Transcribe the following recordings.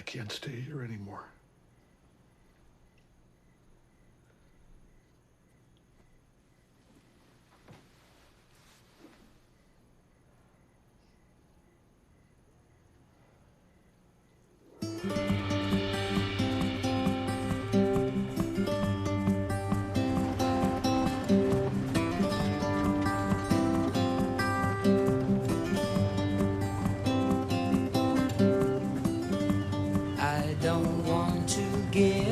can't stay here anymore. I don't want to give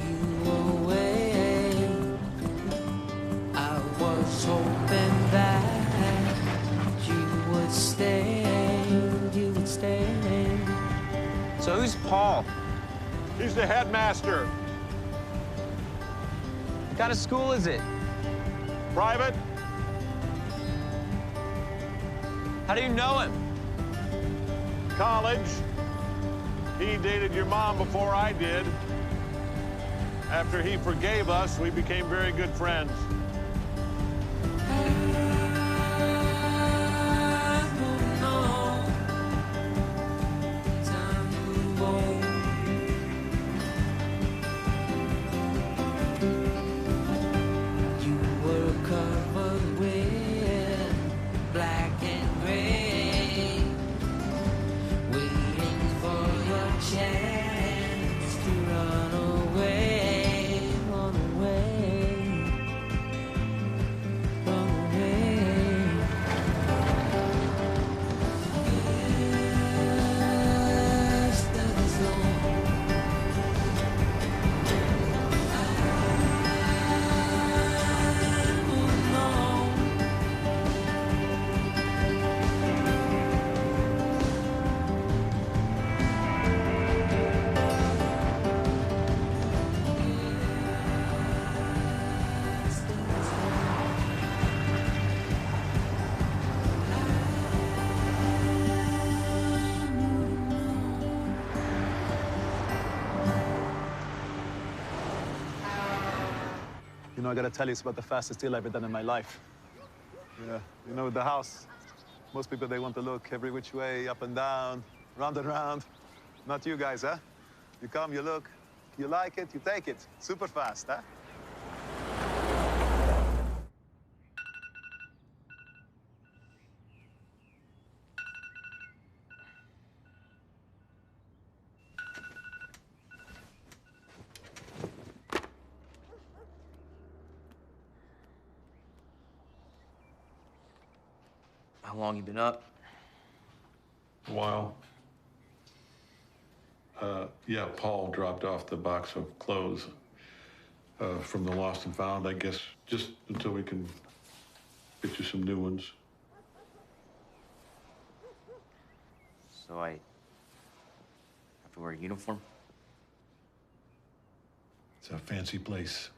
you away. I was hoping that you would stay, you would stay. So who's Paul? He's the headmaster. What kind of school is it? Private? How do you know him? College. He dated your mom before I did. After he forgave us, we became very good friends. You were covered with black and gray, waiting for your chance to run away, run away, run away. Yesterday's long. You know, I gotta tell you, it's about the fastest deal I've ever done in my life. Yeah, you know, the house, most people, they want to look every which way, up and down, round and round. Not you guys, huh? You come, you look, you like it, you take it. Super fast, huh? How long you been up? A while. Yeah, Paul dropped off the box of clothes from the lost and found, I guess, just until we can get you some new ones. So I have to wear a uniform? It's a fancy place.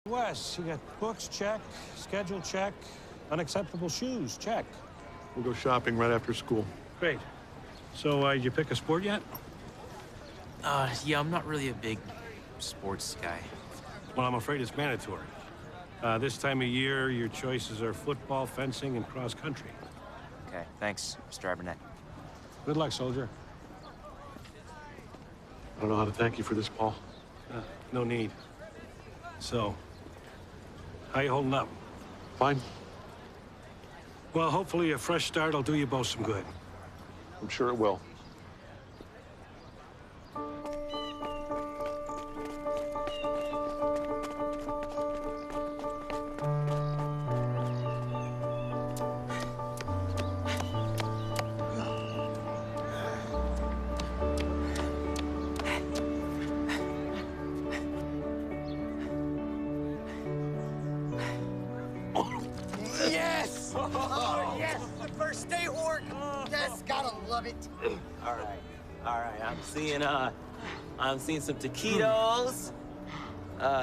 Wes, you got books, check. Schedule, check. Unacceptable shoes, check. We'll go shopping right after school. Great. So, did you pick a sport yet? Yeah, I'm not really a big sports guy. Well, I'm afraid it's mandatory. This time of year, your choices are football, fencing, and cross country. Okay, thanks, Mr. Abernett. Good luck, soldier. I don't know how to thank you for this, Paul. No need. So, how you holding up? Fine. Well, hopefully a fresh start will do you both some good. I'm sure it will. Yes! love it. All right. I'm seeing some taquitos,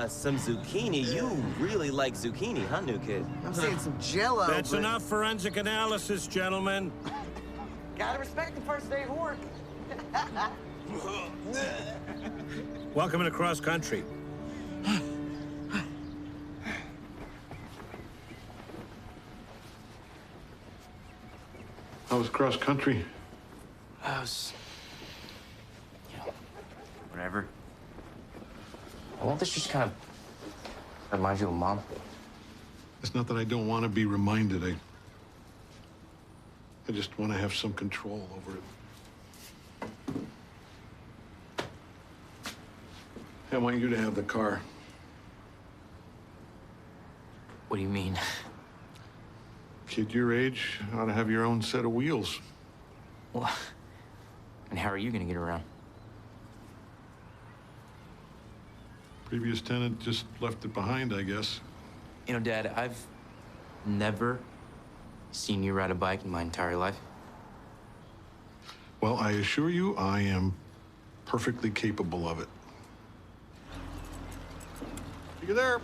some zucchini. You really like zucchini, huh, new kid? I'm seeing some Jello. That's but... enough forensic analysis, gentlemen. Gotta respect the first day of work. Welcome to cross country. How was cross country? Whatever. Won't this just kind of remind you of Mom? It's not that I don't want to be reminded. I just want to have some control over it. I want you to have the car. What do you mean? Kid your age ought to have your own set of wheels. Well, and how are you gonna get around? Previous tenant just left it behind, I guess. You know, Dad, I've never seen you ride a bike in my entire life. Well, I assure you, I am perfectly capable of it. See you there.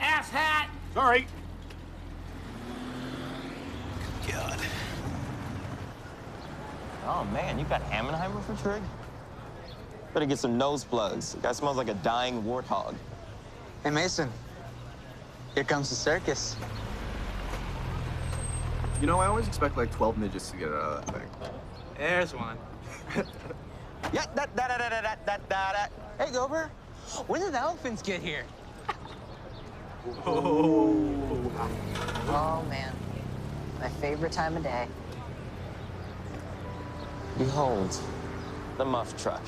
Ass hat! Sorry. God. Oh, man, you got Hammenheimer for Trig? Better get some nose plugs. The guy smells like a dying warthog. Hey, Mason. Here comes the circus. You know, I always expect like 12 midgets to get out of that thing. There's one. Yeah, that. Hey, Gober, when did the elephants get here? Oh, man. My favorite time of day. Behold, the muff truck.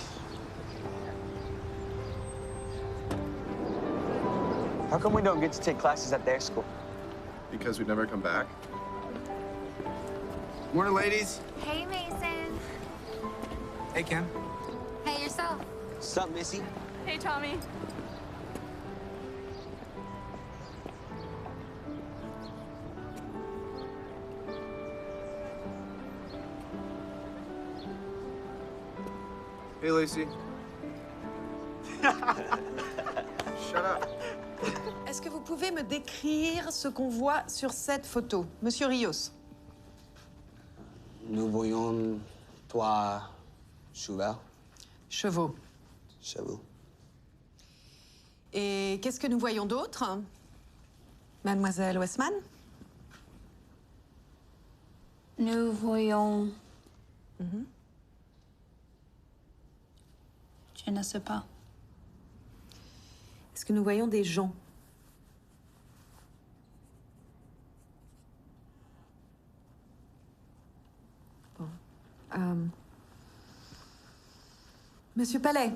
How come we don't get to take classes at their school? Because we'd never come back. Morning, ladies. Hey, Mason. Hey, Kim. Hey, yourself. Sup, Missy? Hey, Tommy. Hey, Lacey. Shut up. Est-ce que vous pouvez me décrire ce qu'on voit sur cette photo, Monsieur Rios? Nous voyons trois chevaux. Chevaux. Chevaux. Et qu'est-ce que nous voyons d'autre, Mademoiselle Westman? Nous voyons... Je ne sais pas. Est-ce que nous voyons des gens? Bon. Monsieur Palais.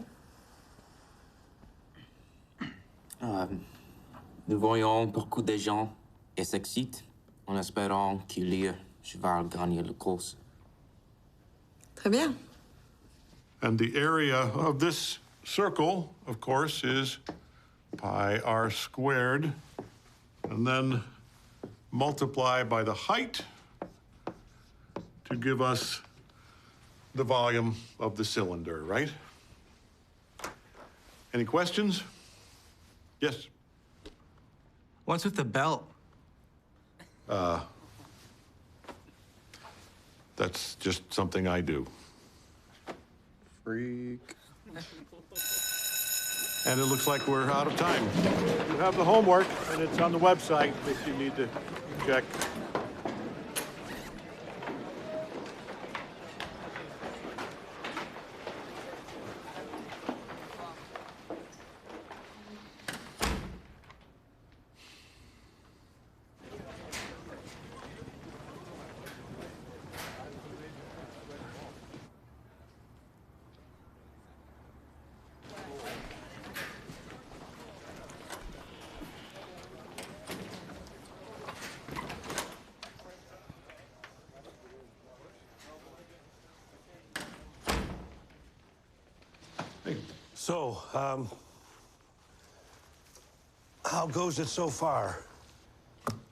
Nous voyons beaucoup de gens et s'excitent en espérant qu'il y ait cheval gagner la course. Très bien. And the area of this circle, of course, is pi r squared. And then multiply by the height to give us the volume of the cylinder, right? Any questions? Yes? What's with the belt? That's just something I do. Freak. And it looks like we're out of time. You have the homework, and it's on the website if you need to check. So, how goes it so far?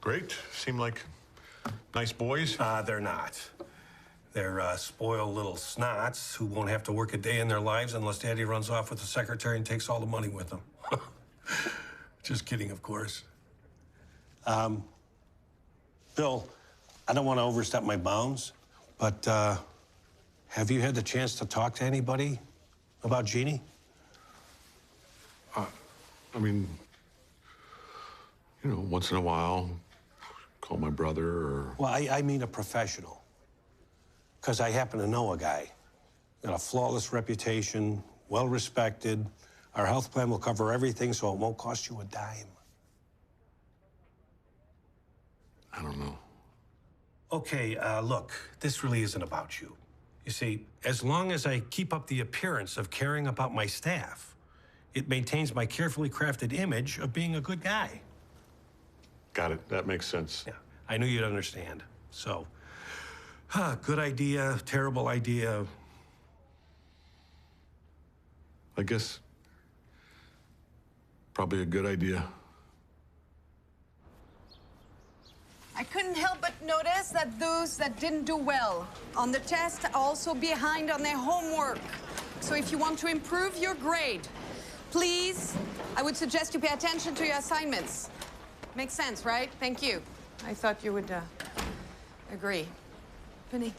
Great. Seem like nice boys. They're not. They're spoiled little snots who won't have to work a day in their lives unless Daddy runs off with the secretary and takes all the money with them. Just kidding, of course. Bill, I don't want to overstep my bounds, but have you had the chance to talk to anybody about Jeannie? I mean, you know, once in a while, call my brother or... Well, I mean a professional. Because I happen to know a guy. Got a flawless reputation, well-respected. Our health plan will cover everything, so it won't cost you a dime. I don't know. Okay, look, this really isn't about you. You see, as long as I keep up the appearance of caring about my staff, it maintains my carefully crafted image of being a good guy. Got it. That makes sense. Yeah, I knew you'd understand. So, good idea, terrible idea. I guess probably a good idea. I couldn't help but notice that those that didn't do well on the test are also behind on their homework. So if you want to improve your grade, please, I would suggest you pay attention to your assignments. Makes sense, right? Thank you. I thought you would agree. Penny.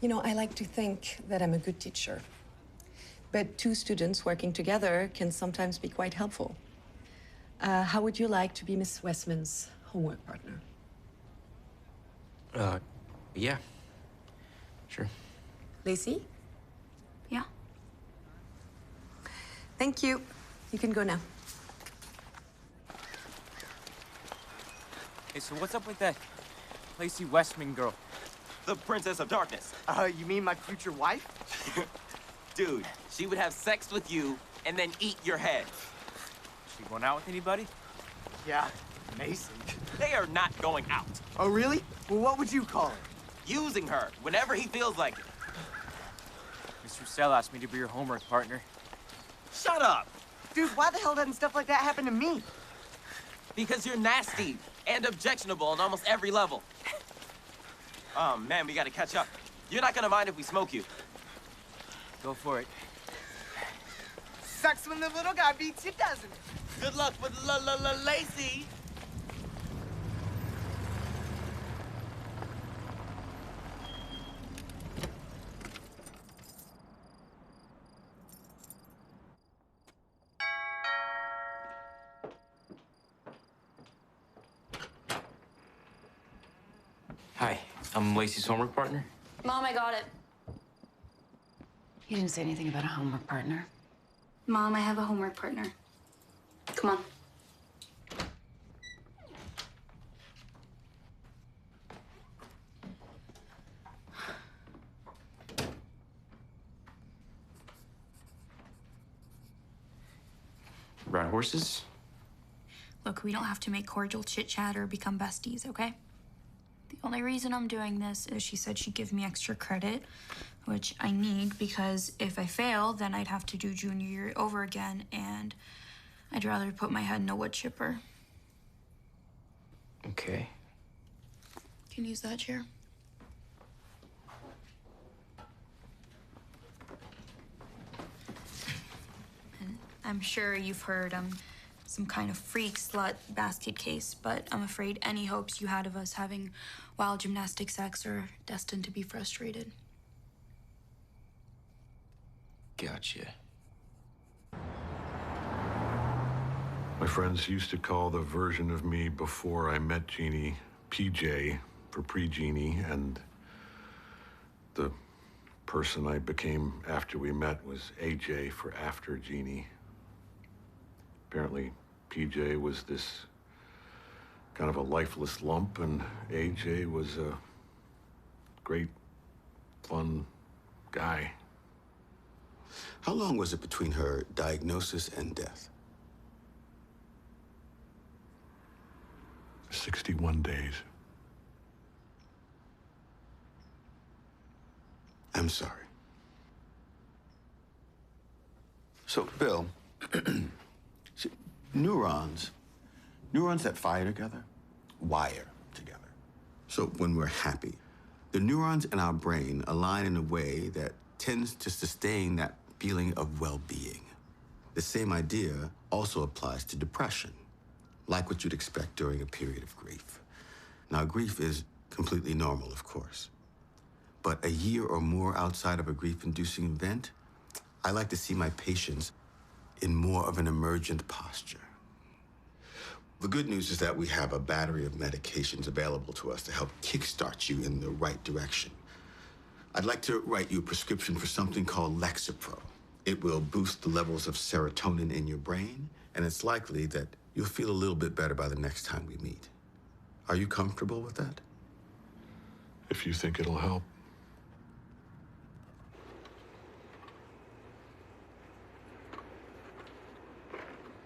You know, I like to think that I'm a good teacher. But two students working together can sometimes be quite helpful. How would you like to be Miss Westman's homework partner? Yeah. Sure. Lacey? Yeah. Thank you. You can go now. Hey, so what's up with that Lacey Westman girl? The Princess of Darkness. You mean my future wife? Dude, she would have sex with you and then eat your head. She going out with anybody? Yeah, Mason. They are not going out. Oh, really? Well, what would you call it? Using her whenever he feels like it. Mr. Russell asked me to be your homework partner. Shut up! Dude, why the hell doesn't stuff like that happen to me? Because you're nasty and objectionable on almost every level. Oh, man, we gotta catch up. You're not gonna mind if we smoke you. Go for it. Sucks when the little guy beats you, doesn't it? Good luck with Lacey. Hi, I'm Lacey's homework partner. Mom, I got it. You didn't say anything about a homework partner. Mom, I have a homework partner. Come on. Ride horses? Look, we don't have to make cordial chit-chat or become besties, okay? The only reason I'm doing this is she said she'd give me extra credit, which I need because if I fail, then I'd have to do junior year over again, and I'd rather put my head in a wood chipper. Okay. Can you use that chair? And I'm sure you've heard I'm some kind of freak slut basket case, but I'm afraid any hopes you had of us having wild gymnastic sex are destined to be frustrated. Gotcha. My friends used to call the version of me before I met Jeannie PJ for pre-Jeannie, and the person I became after we met was AJ for after Jeannie. Apparently, PJ was this kind of a lifeless lump, and AJ was a great, fun guy. How long was it between her diagnosis and death? 61 days. I'm sorry. So, Bill, see, neurons that fire together, wire together. So when we're happy, the neurons in our brain align in a way that tends to sustain that feeling of well-being. The same idea also applies to depression, like what you'd expect during a period of grief. Now, grief is completely normal, of course. But a year or more outside of a grief-inducing event, I like to see my patients in more of an emergent posture. The good news is that we have a battery of medications available to us to help kickstart you in the right direction. I'd like to write you a prescription for something called Lexapro. It will boost the levels of serotonin in your brain, and it's likely that you'll feel a little bit better by the next time we meet. Are you comfortable with that? If you think it'll help.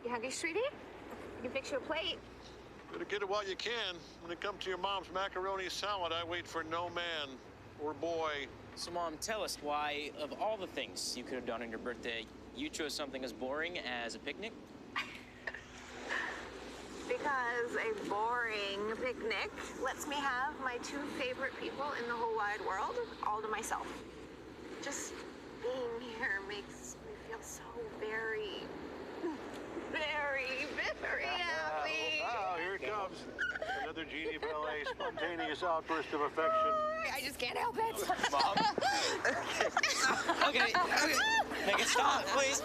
You hungry, sweetie? I can fix you a plate. Better get it while you can. When it comes to your mom's macaroni salad, I wait for no man or boy. So, Mom, tell us why, of all the things you could have done on your birthday, you chose something as boring as a picnic? Because a boring picnic lets me have my two favorite people in the whole wide world all to myself. Just being here makes me feel so very, very happy. Oh, here it comes. Another Genie Ballet spontaneous outburst of affection. I just can't help it. Mom? Okay. Make it stop, please.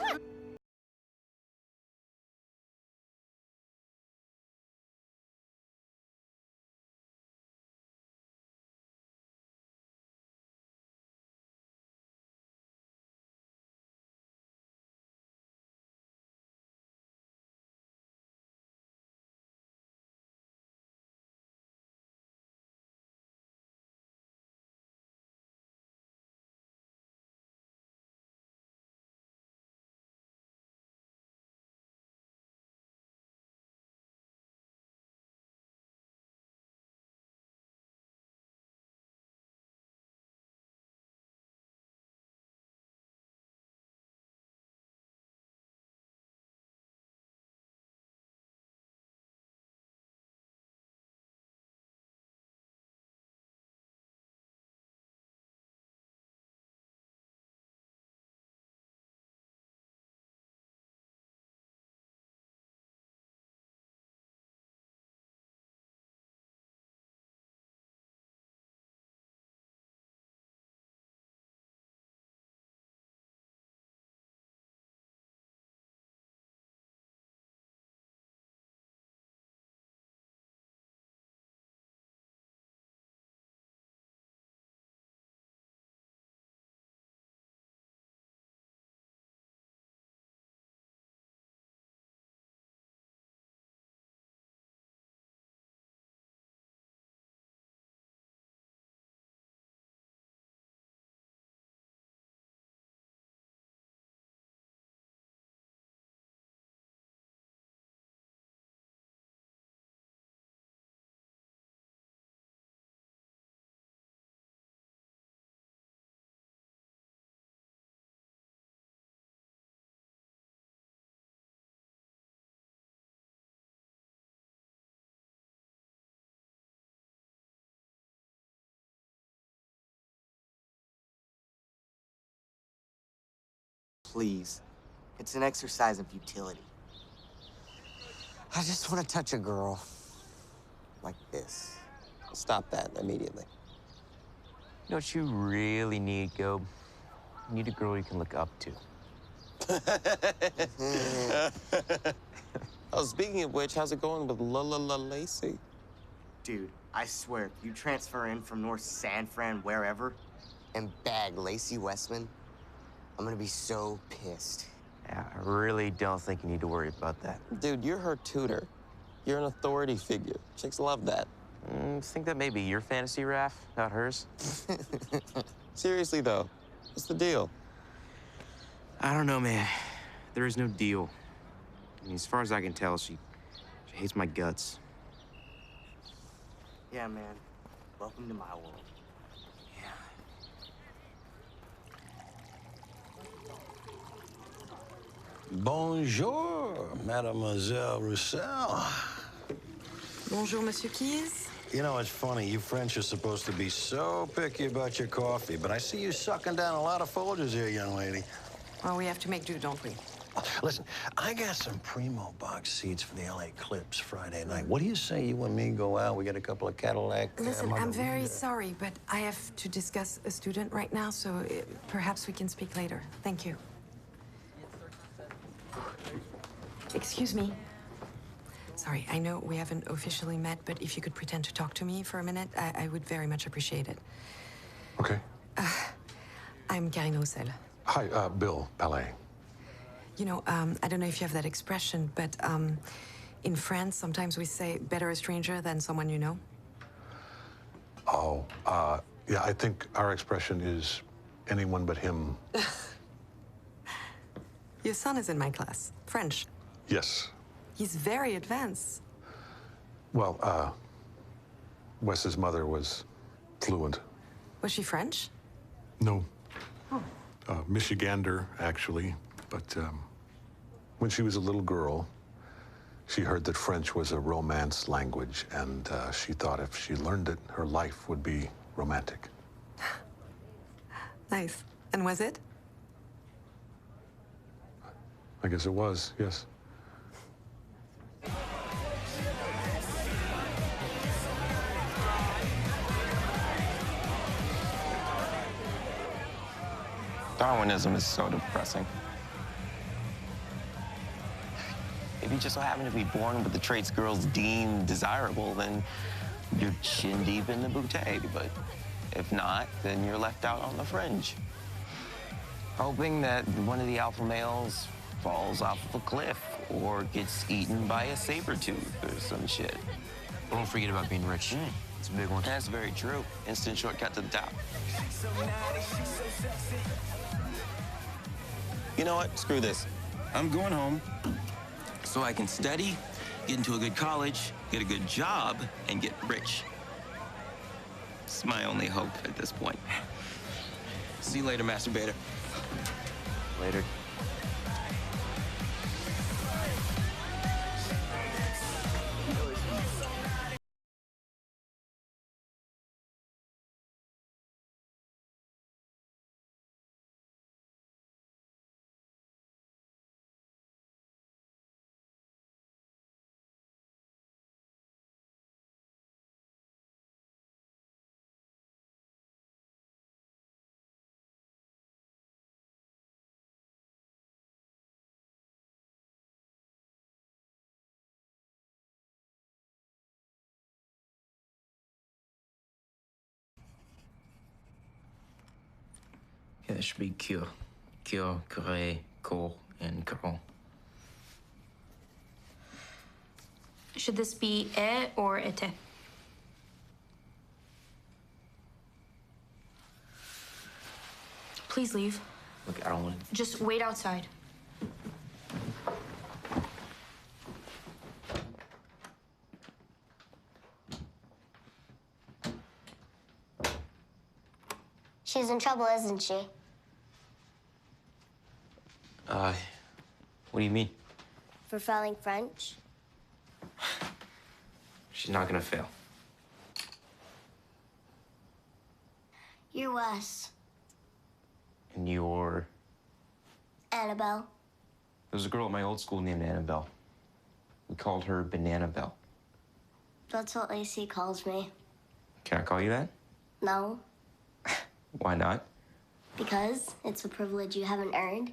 Please. It's an exercise in futility. I just want to touch a girl. Like this. Stop that immediately. You know what you really need, Gob? You need a girl you can look up to. Oh, speaking of which, how's it going with Lacey? Dude, I swear, if you transfer in from North San Fran, wherever, and bag Lacey Westman, I'm gonna be so pissed. Yeah, I really don't think you need to worry about that. Dude, you're her tutor. You're an authority figure. Chicks love that. Think that may be your fantasy, Raph, not hers? Seriously, though, what's the deal? I don't know, man. There is no deal. I mean, as far as I can tell, she hates my guts. Yeah, man. Welcome to my world. Bonjour, Mademoiselle Roussel. Bonjour, Monsieur Keys. You know, it's funny. You French are supposed to be so picky about your coffee, but I see you sucking down a lot of Folgers here, young lady. Well, we have to make do, don't we? Listen, I got some primo box seats for the LA Clips Friday night. What do you say you and me go out? We get a couple of Cadillac. Listen, I'm very sorry, but I have to discuss a student right now, so perhaps we can speak later. Thank you. Excuse me. Sorry, I know we haven't officially met, but if you could pretend to talk to me for a minute, I would very much appreciate it. Okay. I'm Karine Roussel. Hi, Bill Palais. You know, I don't know if you have that expression, but in France, sometimes we say better a stranger than someone you know. Oh, yeah, I think our expression is anyone but him. Your son is in my class, French. Yes. He's very advanced. Well, Wes's mother was fluent. Was she French? No. Oh. Michigander, actually. But when she was a little girl, she heard that French was a Romance language, and she thought if she learned it, her life would be romantic. Nice. And was it? I guess it was, yes. Darwinism is so depressing. If you just so happen to be born with the traits girls deem desirable, then you're chin deep in the bouteille. But if not, then you're left out on the fringe, hoping that one of the alpha males falls off of a cliff or gets eaten by a saber-tooth or some shit. Don't forget about being rich. It's a big one. That's very true. Instant shortcut to the top. You know what? Screw this. I'm going home so I can study, get into a good college, get a good job, and get rich. It's my only hope at this point. See you later, masturbator. Later. Yeah, it should be cure. Cure, curé, cour, and coron. Should this be e or ete? Please leave. Look, I don't want to. Just wait outside. She's in trouble, isn't she? What do you mean? For failing French? She's not gonna fail. You're Wes. And you're... Annabelle. There was a girl at my old school named Annabelle. We called her Banana Belle. That's what Lacey calls me. Can I call you that? No, Why not? because it's a privilege you haven't earned.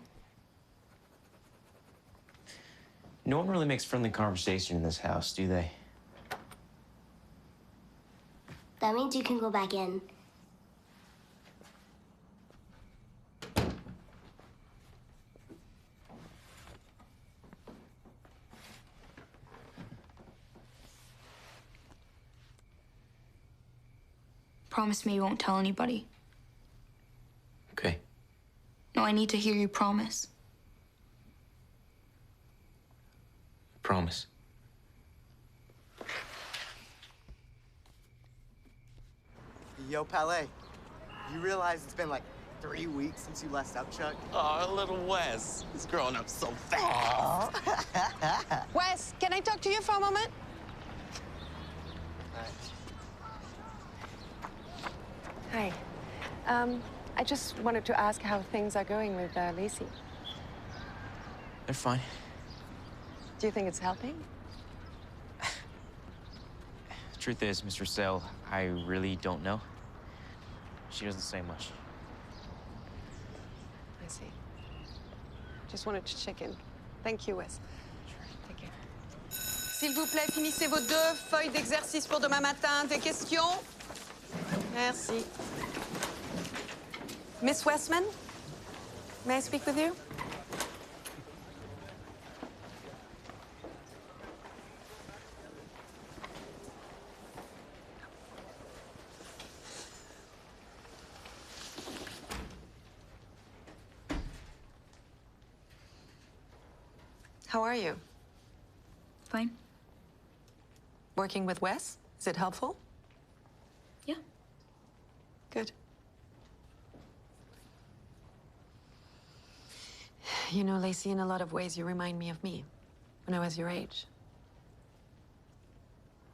No one really makes friendly conversation in this house, do they? That means you can go back in. Promise me you won't tell anybody. Okay. No, I need to hear you promise. Promise. Yo, Palais, you realize it's been like 3 weeks since you last up, Chuck? Oh, little Wes. He's growing up so fast. Wes, can I talk to you for a moment? Hi. I just wanted to ask how things are going with Lacey. They're fine. Do you think it's helping? Truth is, Mr. Sale, I really don't know. She doesn't say much. I see. Just wanted to check in. Thank you, Wes. Take care. S'il vous plaît, finissez vos 2 feuilles d'exercice pour demain matin. Des questions? Merci. Miss Westman, may I speak with you? How are you? Fine. Working with Wes? Is it helpful? Yeah. Good. You know, Lacey, in a lot of ways, you remind me of me when I was your age.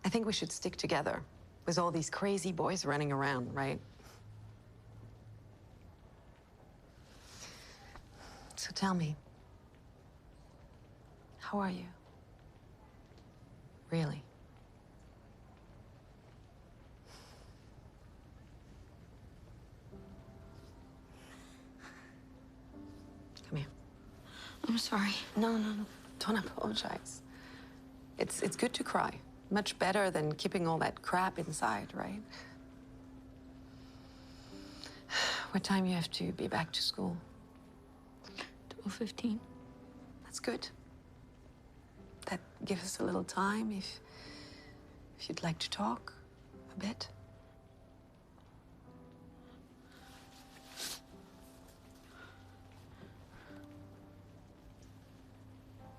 I think we should stick together with all these crazy boys running around, right? So tell me, how are you? Really? Come here. I'm sorry. No. Don't apologize. It's good to cry. Much better than keeping all that crap inside, right? What time you have to be back to school? 12:15. That's good. That gives us a little time if you'd like to talk a bit.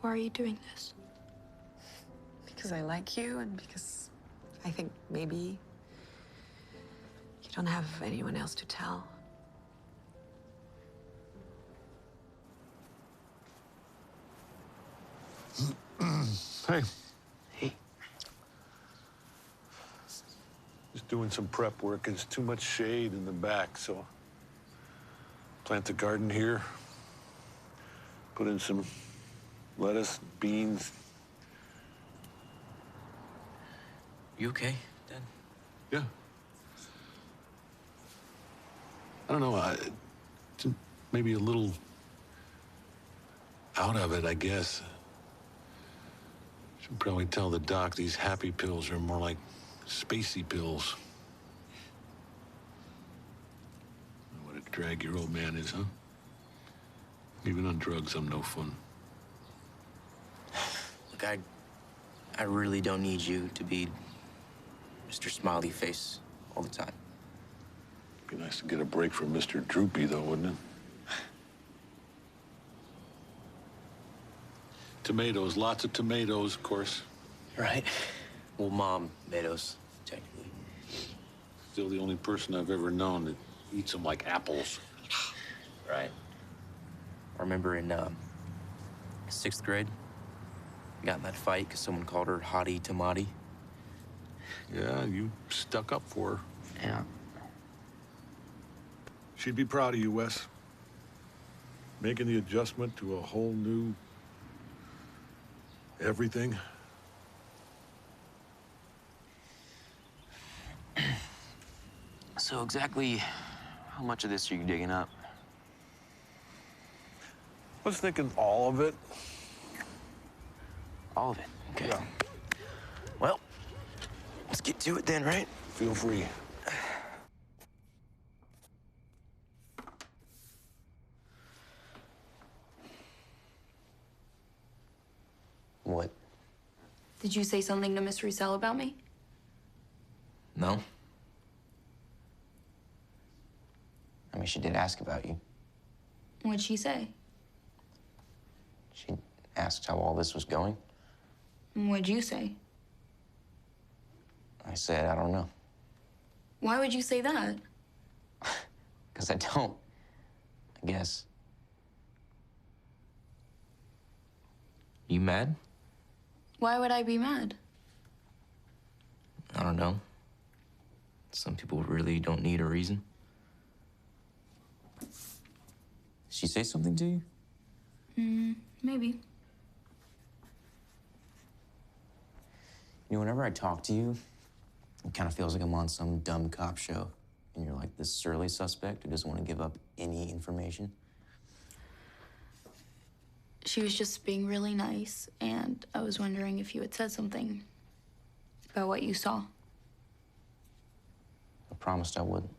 Why are you doing this? Because I like you and because I think maybe you don't have anyone else to tell. Hey. Hey. Just doing some prep work. There's too much shade in the back, so plant the garden here. Put in some lettuce, beans. You okay, Dad? Yeah. I don't know. Maybe a little out of it, I guess. Should probably tell the doc these happy pills are more like spacey pills. What a drag your old man is, huh? Even on drugs, I'm no fun. Look, I really don't need you to be Mr. Smiley Face all the time. Be nice to get a break from Mr. Droopy, though, wouldn't it? Tomatoes, lots of tomatoes, of course. Right. Well, Mom made those, technically. Still the only person I've ever known that eats them like apples. Right. I remember in 6th grade, we got in that fight because someone called her Hottie Tomati. Yeah, you stuck up for her. Yeah. She'd be proud of you, Wes. Making the adjustment to a whole new everything. So exactly how much of this are you digging up? I was thinking all of it. All of it? Okay. Yeah. Well, let's get to it then, right? Feel free. What? Did you say something to Miss Roussel about me? No. I mean, she did ask about you. What'd she say? She asked how all this was going. What'd you say? I said, I don't know. Why would you say that? Because I don't. I guess. You mad? Why would I be mad? I don't know. Some people really don't need a reason. Did she say something to you? Maybe. You know, whenever I talk to you, it kind of feels like I'm on some dumb cop show. And you're like this surly suspect who doesn't want to give up any information. She was just being really nice, and I was wondering if you had said something about what you saw. I promised I wouldn't.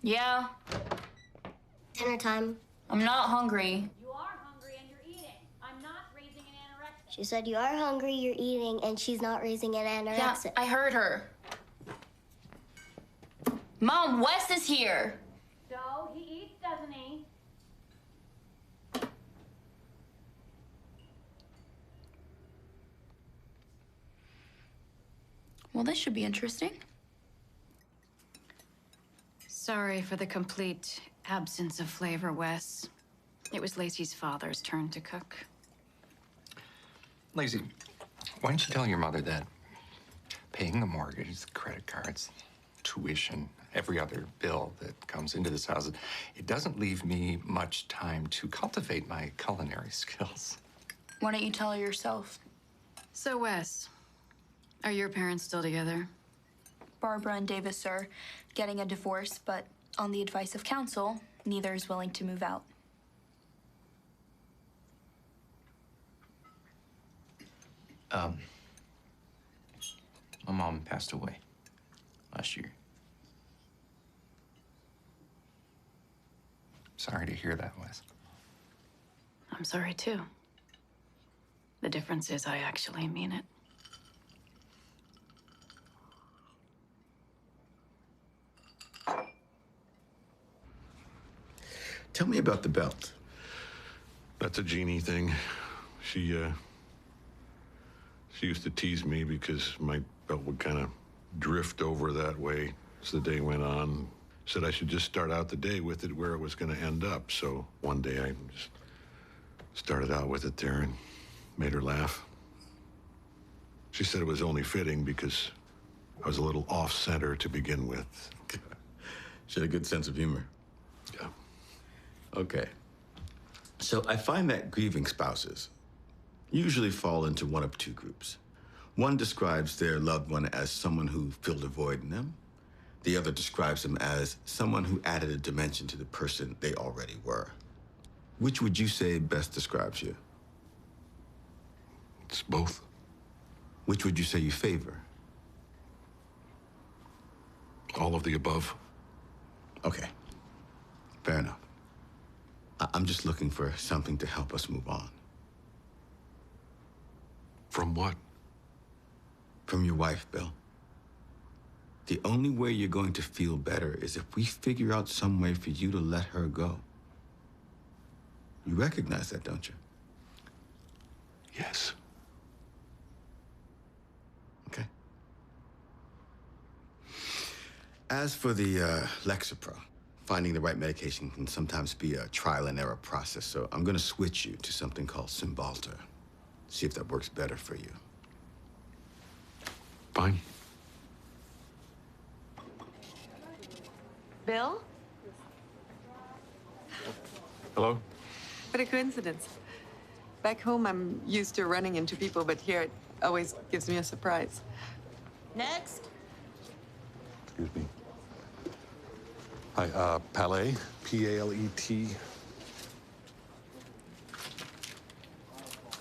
Yeah, Dinner time. I'm not hungry. You are hungry and you're eating. I'm not raising an anorexic. She said you are hungry, you're eating, and she's not raising an Yeah, anorexic. I heard her. Mom, Wes is here. So he eats, doesn't he? Well, this should be interesting. Sorry for the complete absence of flavor, Wes. It was Lacey's father's turn to cook. Lacey, why don't you tell your mother that paying the mortgage, the credit cards, tuition, every other bill that comes into this house, it doesn't leave me much time to cultivate my culinary skills. Why don't you tell her yourself? So, Wes, are your parents still together? Barbara and Davis are getting a divorce, but on the advice of counsel, neither is willing to move out. My mom passed away last year. Sorry to hear that, Wes. I'm sorry, too. The difference is I actually mean it. Tell me about the belt. That's a Jeannie thing. She used to tease me because my belt would kind of drift over that way as the day went on. Said I should just start out the day with it where it was going to end up. So one day I just started out with it there and made her laugh. She said it was only fitting because I was a little off-center to begin with. She had a good sense of humor. Yeah. Okay. So I find that grieving spouses usually fall into one of two groups. One describes their loved one as someone who filled a void in them. The other describes them as someone who added a dimension to the person they already were. Which would you say best describes you? It's both. Which would you say you favor? All of the above. Okay. Fair enough. I'm just looking for something to help us move on. From what? From your wife, Bill. The only way you're going to feel better is if we figure out some way for you to let her go. You recognize that, don't you? Yes. Okay. As for the Lexapro, finding the right medication can sometimes be a trial and error process, so I'm going to switch you to something called Cymbalta. See if that works better for you. Fine. Bill? Hello? What a coincidence. Back home, I'm used to running into people, but here it always gives me a surprise. Next. Excuse me. Hi, Palette, P-A-L-E-T.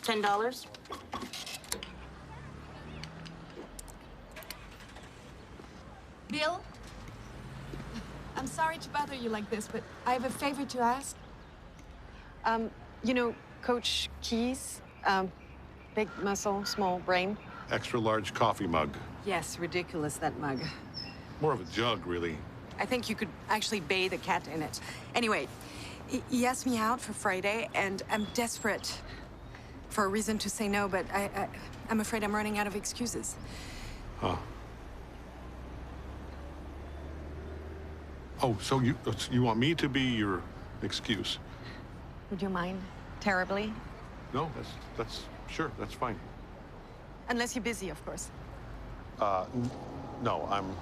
$10. Bill? I'm sorry to bother you like this, but I have a favor to ask. You know, Coach Keys? Big muscle, small brain. Extra large coffee mug. Yes, ridiculous, that mug. More of a jug, really. I think you could actually bathe a cat in it. Anyway, he asked me out for Friday, and I'm desperate for a reason to say no, but I'm afraid I'm running out of excuses. Huh. Oh, so you want me to be your excuse? Would you mind terribly? No, sure, that's fine. Unless you're busy, of course. No, I'm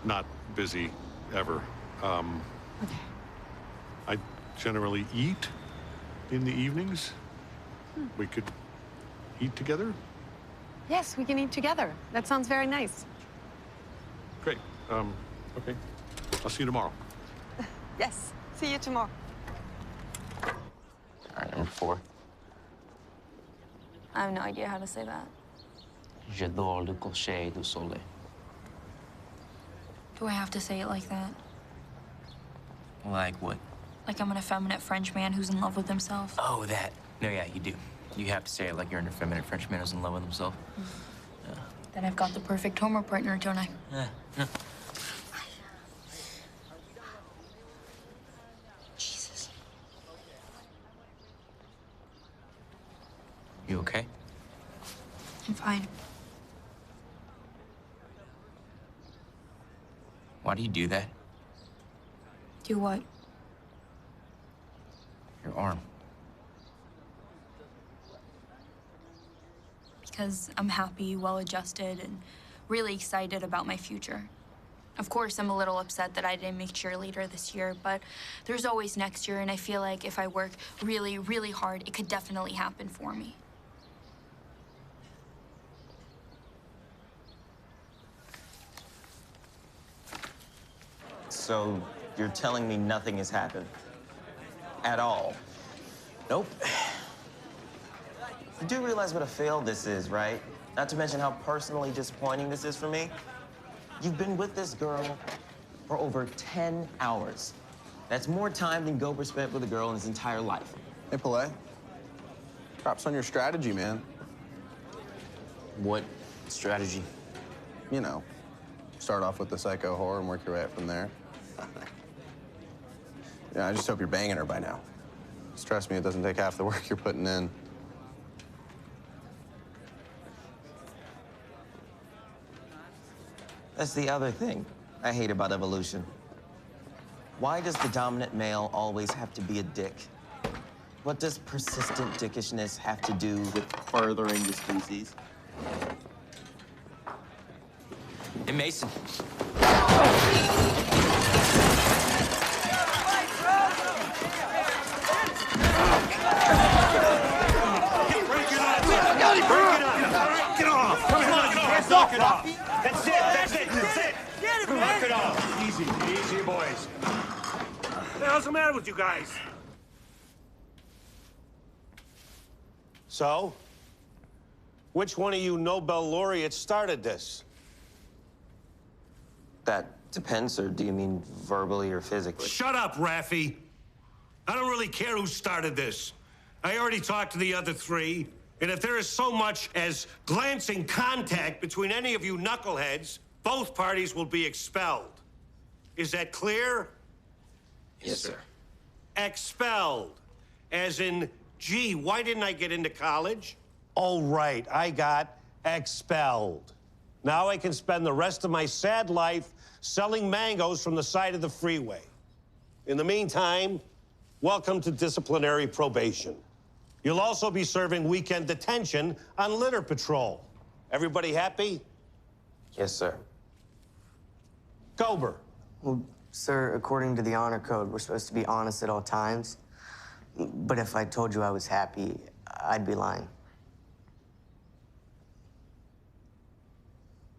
not busy ever. I generally eat in the evenings. We could eat together? Yes, we can eat together. That sounds very nice. Great. Okay. I'll see you tomorrow. Yes, see you tomorrow. All right, number 4. I have no idea how to say that. J'adore le coucher du soleil. Do I have to say it like that? Like what? Like I'm an effeminate French man who's in love with himself? Oh, that. No, yeah, you do. You have to say it like you're an effeminate French man who's in love with himself. Then I've got the perfect homework partner, don't I? Jesus. You okay? I'm fine. Why do you do that? Do what? Your arm. Because I'm happy, well-adjusted, and really excited about my future. Of course, I'm a little upset that I didn't make cheerleader this year, but there's always next year, and I feel like if I work really, really hard, it could definitely happen for me. So you're telling me nothing has happened? At all? Nope. You do realize what a fail this is, right? Not to mention how personally disappointing this is for me. You've been with this girl for over 10 hours. That's more time than Gober spent with a girl in his entire life. Hey, Pillay. Props on your strategy, man. What strategy? You know, start off with the psycho whore and work your way up from there. Yeah, I just hope you're banging her by now. Just trust me, it doesn't take half the work you're putting in. That's the other thing I hate about evolution. Why does the dominant male always have to be a dick? What does persistent dickishness have to do with furthering the species? Hey, Mason. Knock it off. That's it. Knock it off. Easy, boys. What the hell's the matter with you guys? So, which one of you Nobel laureates started this? That depends, sir. Do you mean verbally or physically? Shut up, Raffy. I don't really care who started this. I already talked to the other 3. And if there is so much as glancing contact between any of you knuckleheads, both parties will be expelled. Is that clear? Yes, sir. Expelled. As in, gee, why didn't I get into college? Oh, right, I got expelled. Now I can spend the rest of my sad life selling mangoes from the side of the freeway. In the meantime, welcome to disciplinary probation. You'll also be serving weekend detention on litter patrol. Everybody happy? Yes, sir. Gober. Well, sir, according to the honor code, we're supposed to be honest at all times. But if I told you I was happy, I'd be lying.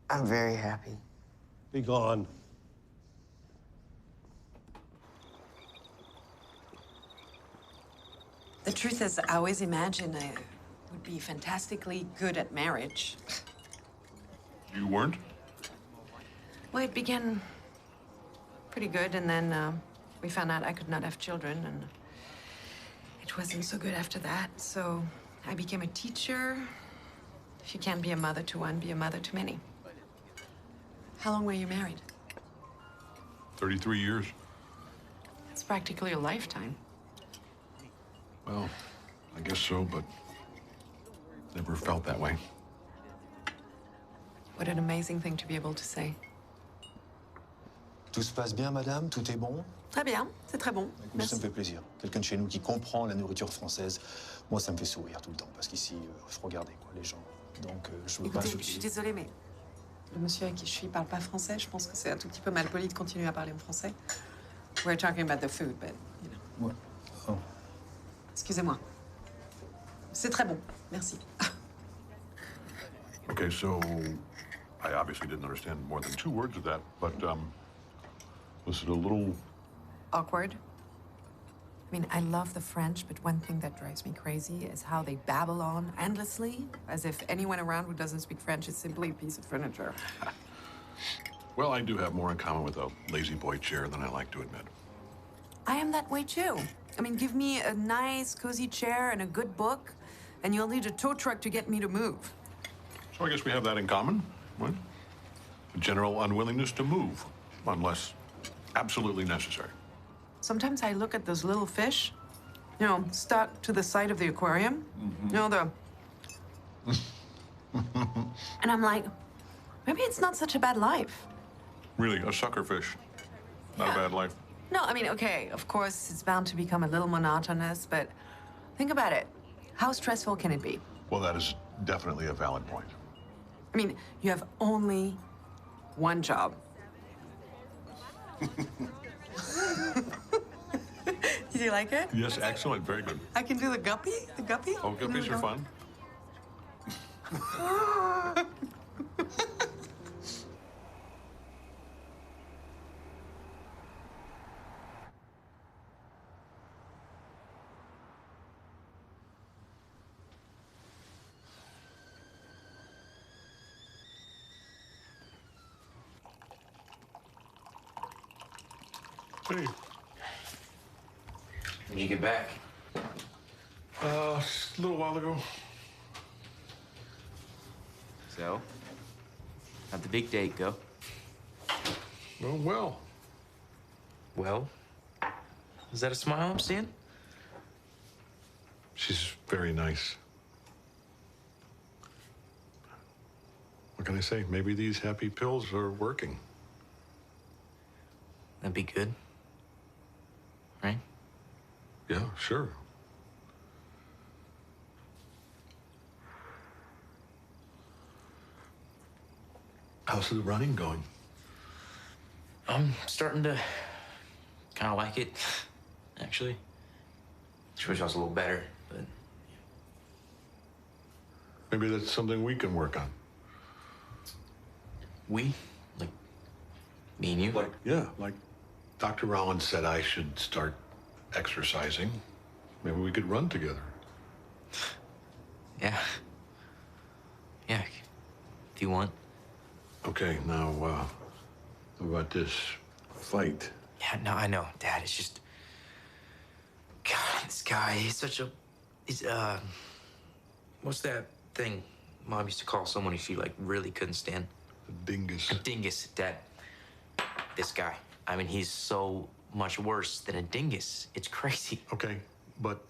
I'm very happy. Be gone. The truth is, I always imagined I would be fantastically good at marriage. You weren't? Well, it began pretty good, and then we found out I could not have children, and it wasn't so good after that. So I became a teacher. If you can't be a mother to one, be a mother to many. How long were you married? 33 years. It's practically a lifetime. Well, I guess so, but never felt that way. What an amazing thing to be able to say. Tout se passe bien, madame? Tout est bon? Très bien, c'est très bon. Écoute, ça me fait plaisir. Quelqu'un de chez nous qui comprend la nourriture française, moi, ça me fait sourire tout le temps. Parce qu'ici, faut regarder, quoi, les gens. Donc, je veux pas... Écoutez, je suis désolée, mais le monsieur avec qui je suis parle pas français. Je pense que c'est un tout petit peu mal poli de continuer à parler en français. We're talking about the food, but, you know. Ouais. Oh. Excusez-moi. C'est très bon, merci. Okay, so I obviously didn't understand more than 2 words of that, but was it a little... Awkward. I mean, I love the French, but one thing that drives me crazy is how they babble on endlessly, as if anyone around who doesn't speak French is simply a piece of furniture. Well, I do have more in common with a lazy boy chair than I like to admit. I am that way too. I mean, give me a nice, cozy chair and a good book, and you'll need a tow truck to get me to move. So I guess we have that in common, right? A general unwillingness to move, unless absolutely necessary. Sometimes I look at those little fish, you know, stuck to the side of the aquarium. You know, and I'm like, maybe it's not such a bad life. Really, a sucker fish. Not a bad life. No, I mean, okay, of course, it's bound to become a little monotonous, but think about it. How stressful can it be? Well, that is definitely a valid point. I mean, you have only one job. Did you like it? Yes, excellent. Very good. I can do the guppy? The guppy? Oh, guppies are fun. Hey. When did you get back? A little while ago. So, how'd the big date go? Oh, well. Well? Is that a smile I'm seeing? She's very nice. What can I say? Maybe these happy pills are working. That'd be good. Right? Yeah, sure. How's the running going? I'm starting to kind of like it, actually. I wish I was a little better, but... Maybe that's something we can work on. We? Like, me and you? Like, yeah, like Dr. Rollins said I should start exercising. Maybe we could run together. Yeah. Yeah, if you want. Okay, now, how about this fight? Yeah, no, I know, Dad. It's just... God, this guy, he's such a... He's, what's that thing Mom used to call someone who she, like, really couldn't stand? A dingus. A dingus, Dad. This guy. I mean, he's so much worse than a dingus. It's crazy. Okay, but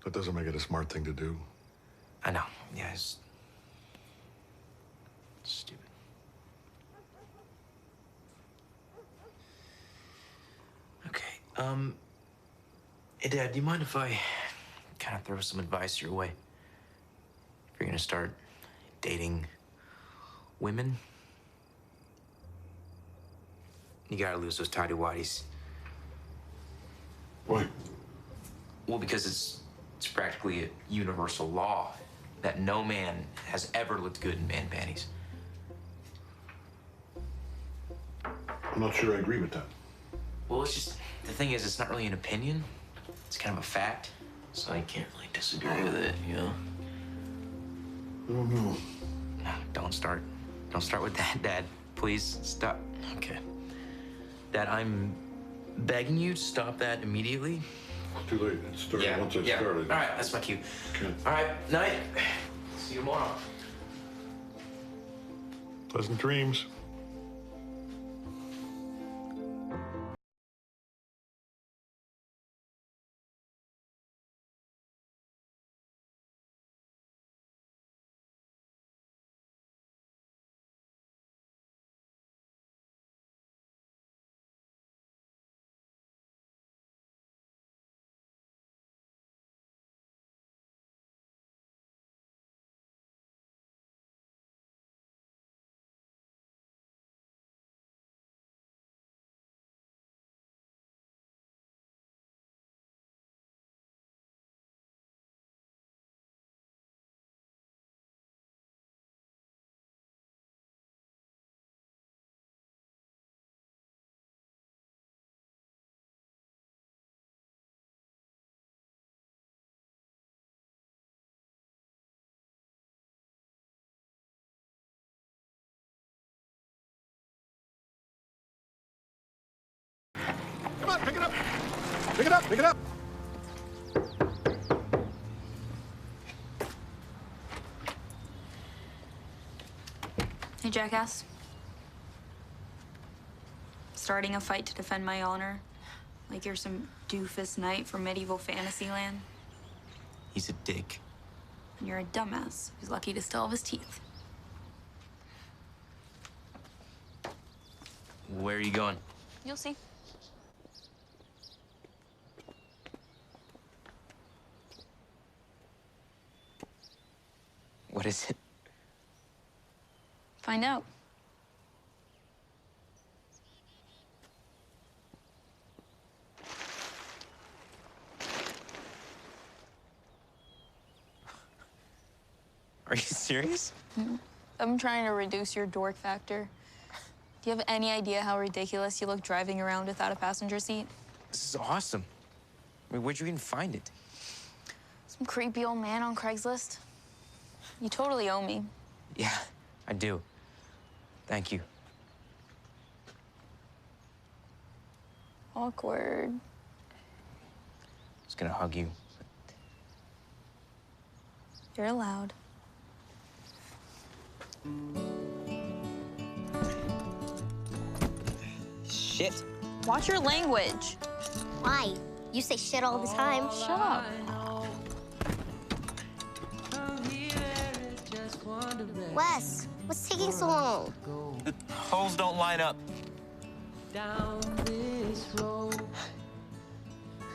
that doesn't make it a smart thing to do. I know. Yeah, it's... stupid. Okay, hey, Dad, do you mind if I kind of throw some advice your way? If you're gonna start dating women, you gotta lose those tighty-whities. Why? Well, because it's practically a universal law that no man has ever looked good in man panties. I'm not sure I agree with that. Well, it's just, the thing is, it's not really an opinion. It's kind of a fact. So I can't really disagree with it, you know? Oh, no. No, don't start. Don't start with that, Dad. Please, stop. Okay. Dad, I'm begging you to stop that immediately. Too late. It started once I started. All right, that's my cue. Okay. All right, night. See you tomorrow. Pleasant dreams. Pick it up! Pick it up! Pick it up! Hey, jackass. Starting a fight to defend my honor? Like you're some doofus knight from medieval fantasy land? He's a dick. And you're a dumbass who's lucky to still have his teeth. Where are you going? You'll see. What is it? Find out. Are you serious? I'm trying to reduce your dork factor. Do you have any idea how ridiculous you look driving around without a passenger seat? This is awesome. I mean, where'd you even find it? Some creepy old man on Craigslist. You totally owe me. Yeah, I do. Thank you. Awkward. I was gonna hug you. You're allowed. Shit. Watch your language. Why? You say shit all the time. Shut up. Wes, what's taking so long? The holes don't line up. Down this road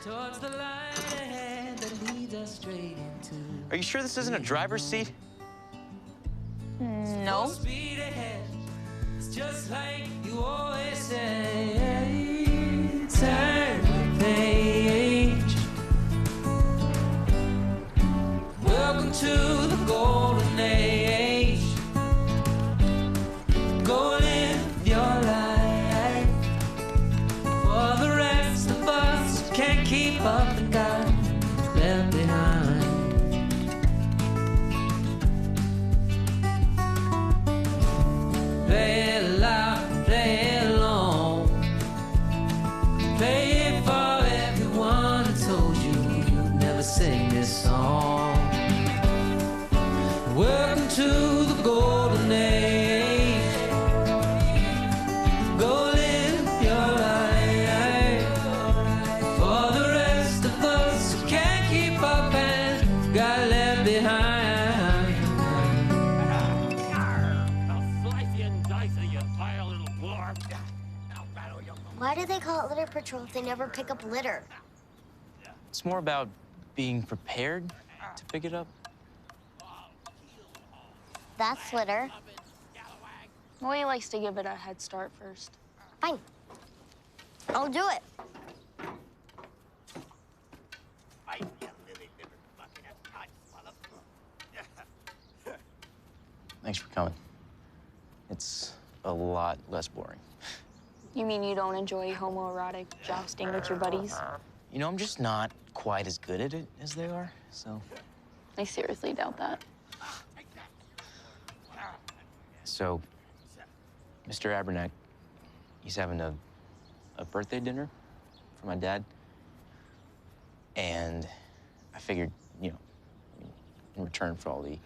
towards the light ahead that leads us straight into. Are you sure this isn't a driver's seat? No. Speed ahead. It's just like you always say. Turn the page. Welcome to the golden age. Go live your life. For the rest of us who can't keep up and got left behind. Play it loud, play it long. Play it for everyone who told you you'd never sing this song. Welcome to the golden age. Go live your life. For the rest of us who can't keep up and got left behind. Why do they call it litter patrol if they never pick up litter? It's more about being prepared to pick it up. That's litter. Well, he likes to give it a head start first. Fine. I'll do it. Thanks for coming. It's a lot less boring. You mean you don't enjoy homoerotic jousting with your buddies? You know, I'm just not quite as good at it as they are, so. I seriously doubt that. So, Mr. Abernack, he's having a birthday dinner for my dad. And I figured, you know, in return for all the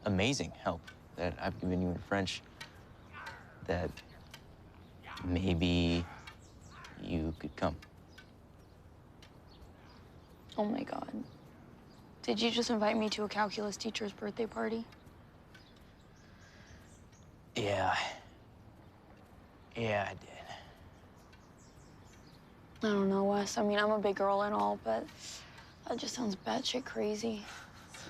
amazing help that I've given you in French, that maybe you could come. Oh my God. Did you just invite me to a calculus teacher's birthday party? Yeah. Yeah, I did. I don't know, Wes. I mean, I'm a big girl and all, but that just sounds batshit crazy.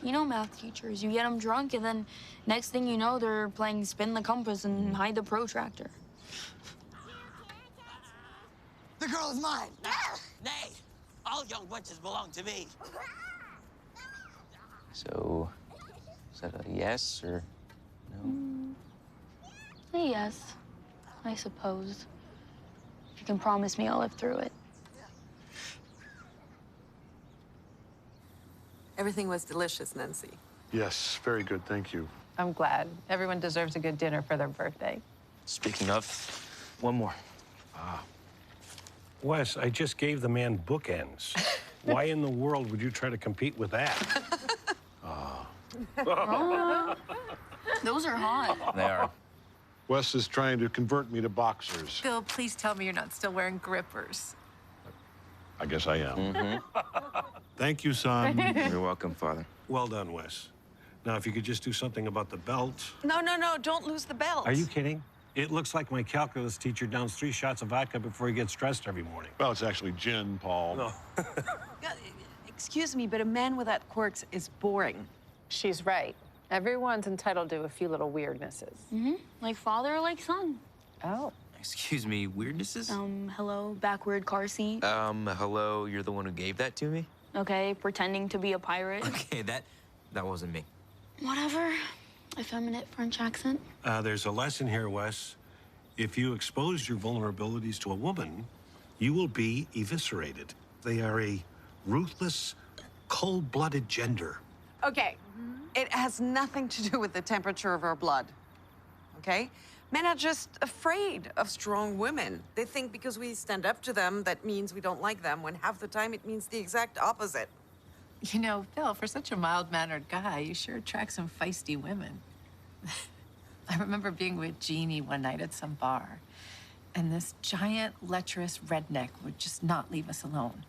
You know math teachers, you get them drunk and then next thing you know, they're playing spin the compass and hide the protractor. The girl is mine. Nay, all young wenches belong to me. So, is that a yes or no? Yes, I suppose. If you can promise me I'll live through it. Everything was delicious, Nancy. Yes, very good, thank you. I'm glad. Everyone deserves a good dinner for their birthday. Speaking of, one more. Wes, I just gave the man bookends. Why in the world would you try to compete with that? Those are hot. They are. Wes is trying to convert me to boxers. Bill, please tell me you're not still wearing grippers. I guess I am. Thank you, son. You're welcome, Father. Well done, Wes. Now, if you could just do something about the belt. No, don't lose the belt. Are you kidding? It looks like my calculus teacher downs 3 shots of vodka before he gets dressed every morning. Well, it's actually gin, Paul. No. Excuse me, but a man without quirks is boring. She's right. Everyone's entitled to a few little weirdnesses. Like father or like son. Oh. Excuse me, weirdnesses? Hello, backward car seat. Hello, you're the one who gave that to me? Okay, pretending to be a pirate. Okay, that wasn't me. Whatever. Effeminate French accent. There's a lesson here, Wes. If you expose your vulnerabilities to a woman, you will be eviscerated. They are a ruthless, cold-blooded gender. Okay, it has nothing to do with the temperature of our blood, okay? Men are just afraid of strong women. They think because we stand up to them, that means we don't like them, when half the time it means the exact opposite. You know, Bill, for such a mild-mannered guy, you sure attract some feisty women. I remember being with Jeannie one night at some bar, and this giant, lecherous redneck would just not leave us alone.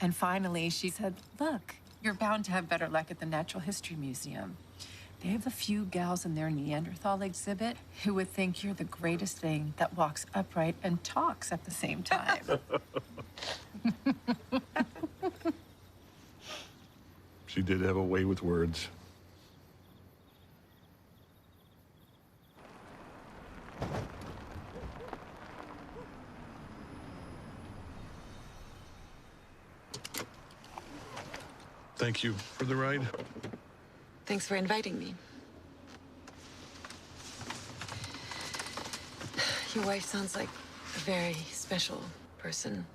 And finally, she said, look, you're bound to have better luck at the Natural History Museum. They have a few gals in their Neanderthal exhibit who would think you're the greatest thing that walks upright and talks at the same time. She did have a way with words. Thank you for the ride. Thanks for inviting me. Your wife sounds like a very special person.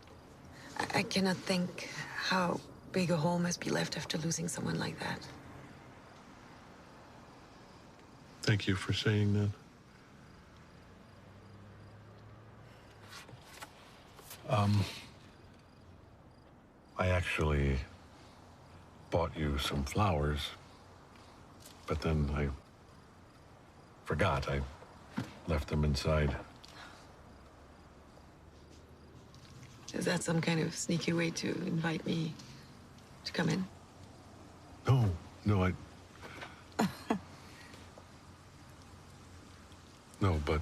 I cannot think how big a hole must be left after losing someone like that. Thank you for saying that. I actually bought you some flowers, but then I forgot. I left them inside. Is that some kind of sneaky way to invite me to come in? No, No, but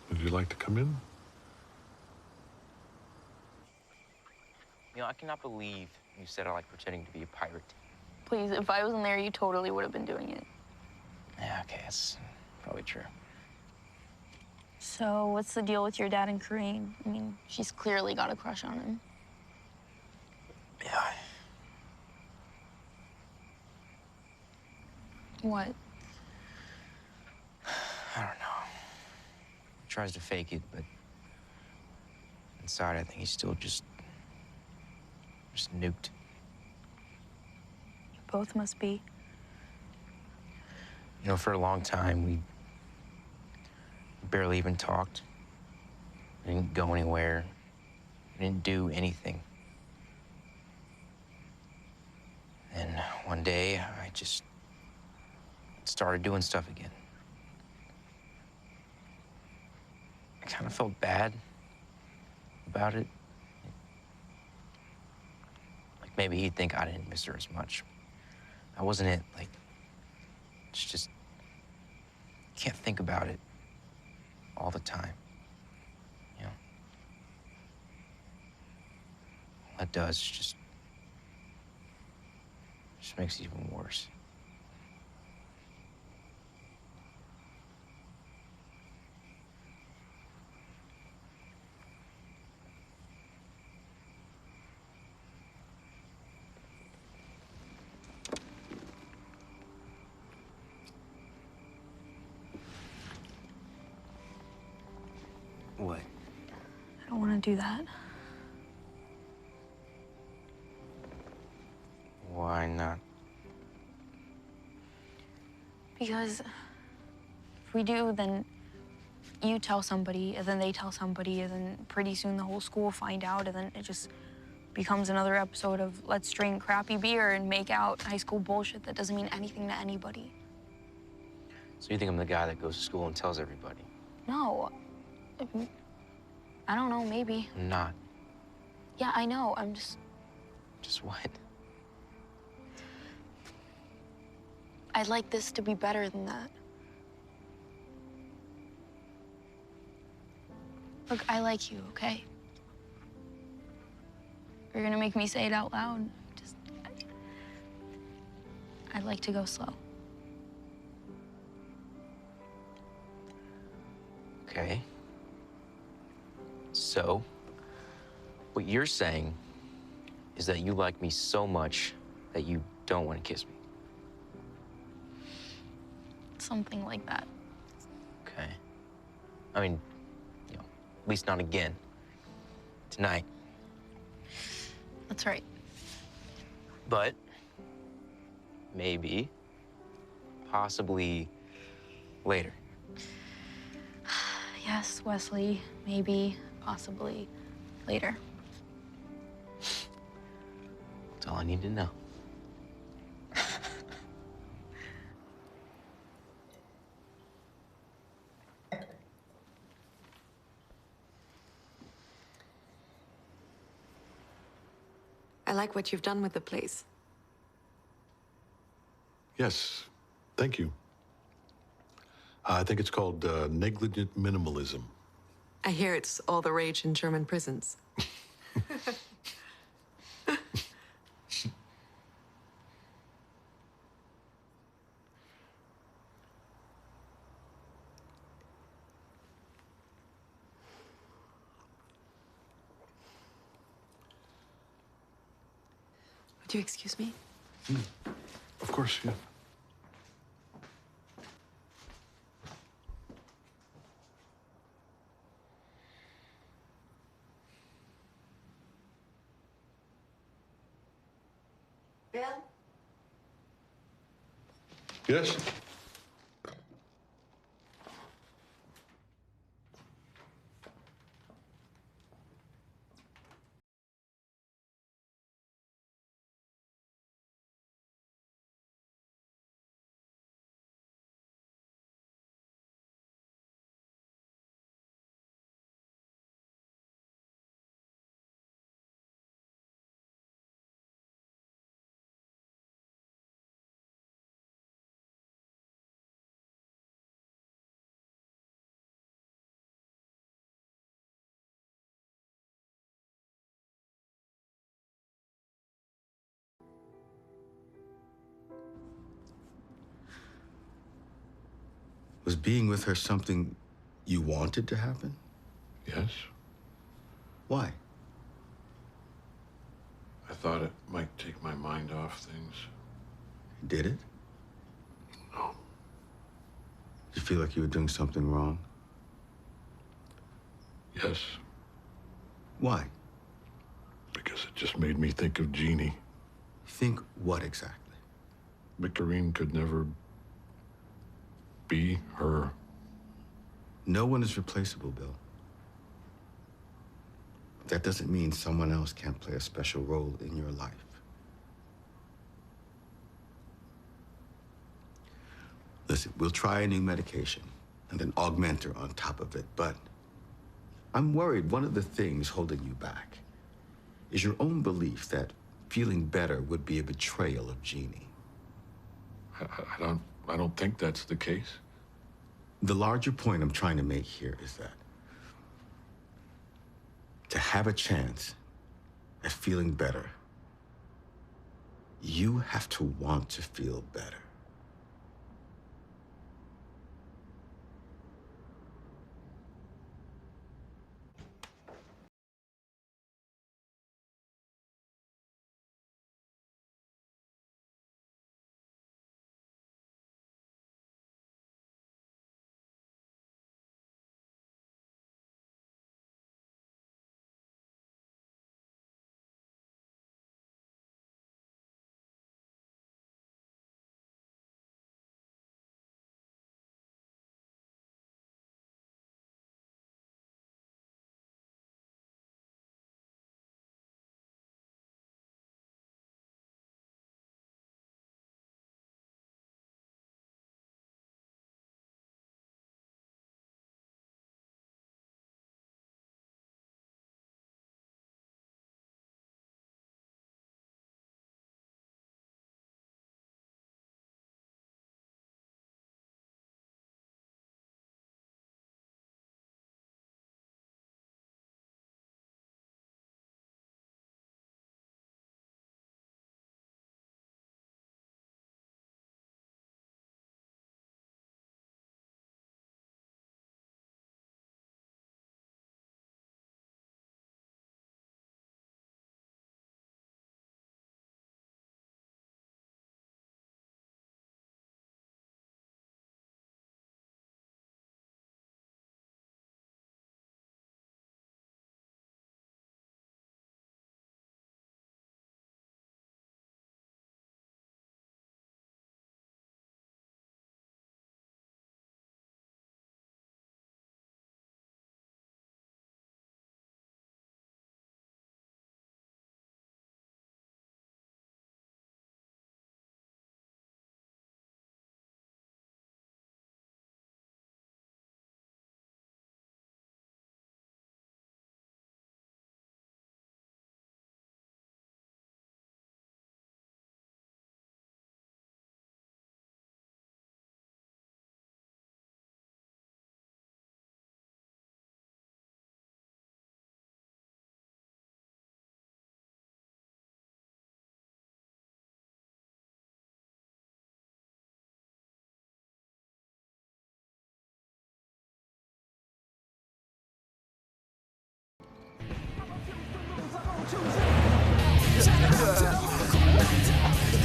would you like to come in? You know, I cannot believe you said I like pretending to be a pirate. Please, if I wasn't there, you totally would have been doing it. Yeah, okay, that's probably true. So, what's the deal with your dad and Kareem? I mean, she's clearly got a crush on him. Yeah. What? I don't know. He tries to fake it, but inside I think he's still just nuked. You both must be. You know, for a long time, we barely even talked. We didn't go anywhere. We didn't do anything. And one day, I just started doing stuff again. I kind of felt bad about it. Like maybe he'd think I didn't miss her as much. That wasn't it. Like, it's just, you can't think about it all the time, you know? All that does is just makes it even worse. What? I don't want to do that. Why not? Because if we do, then you tell somebody, and then they tell somebody, and then pretty soon the whole school will find out, and then it just becomes another episode of let's drink crappy beer and make out high school bullshit that doesn't mean anything to anybody. So you think I'm the guy that goes to school and tells everybody? No. I don't know, maybe. I'm not. Yeah, I know. I'm just... Just what? I'd like this to be better than that. Look, I like you, okay? You're gonna make me say it out loud. Just... I'd like to go slow. Okay. So, what you're saying is that you like me so much that you don't want to kiss me. Something like that. Okay. I mean, at least not again. Tonight. That's right. But maybe, possibly later. Yes, Wesley. Maybe, possibly, later. That's all I need to know. I like what you've done with the place. Yes, thank you. I think it's called negligent minimalism. I hear it's all the rage in German prisons. Would you excuse me? Of course, yeah. Bill? Yes? Was being with her something you wanted to happen? Yes. Why? I thought it might take my mind off things. Did it? No. Did you feel like you were doing something wrong? Yes, Why? because it just made me think of Jeannie. Think what exactly? Victorine could never be her. No one is replaceable, Bill. That doesn't mean someone else can't play a special role in your life. Listen, we'll try a new medication and then augment her on top of it, but I'm worried one of the things holding you back is your own belief that feeling better would be a betrayal of Jeannie. I don't think that's the case. The larger point I'm trying to make here is that to have a chance at feeling better, you have to want to feel better.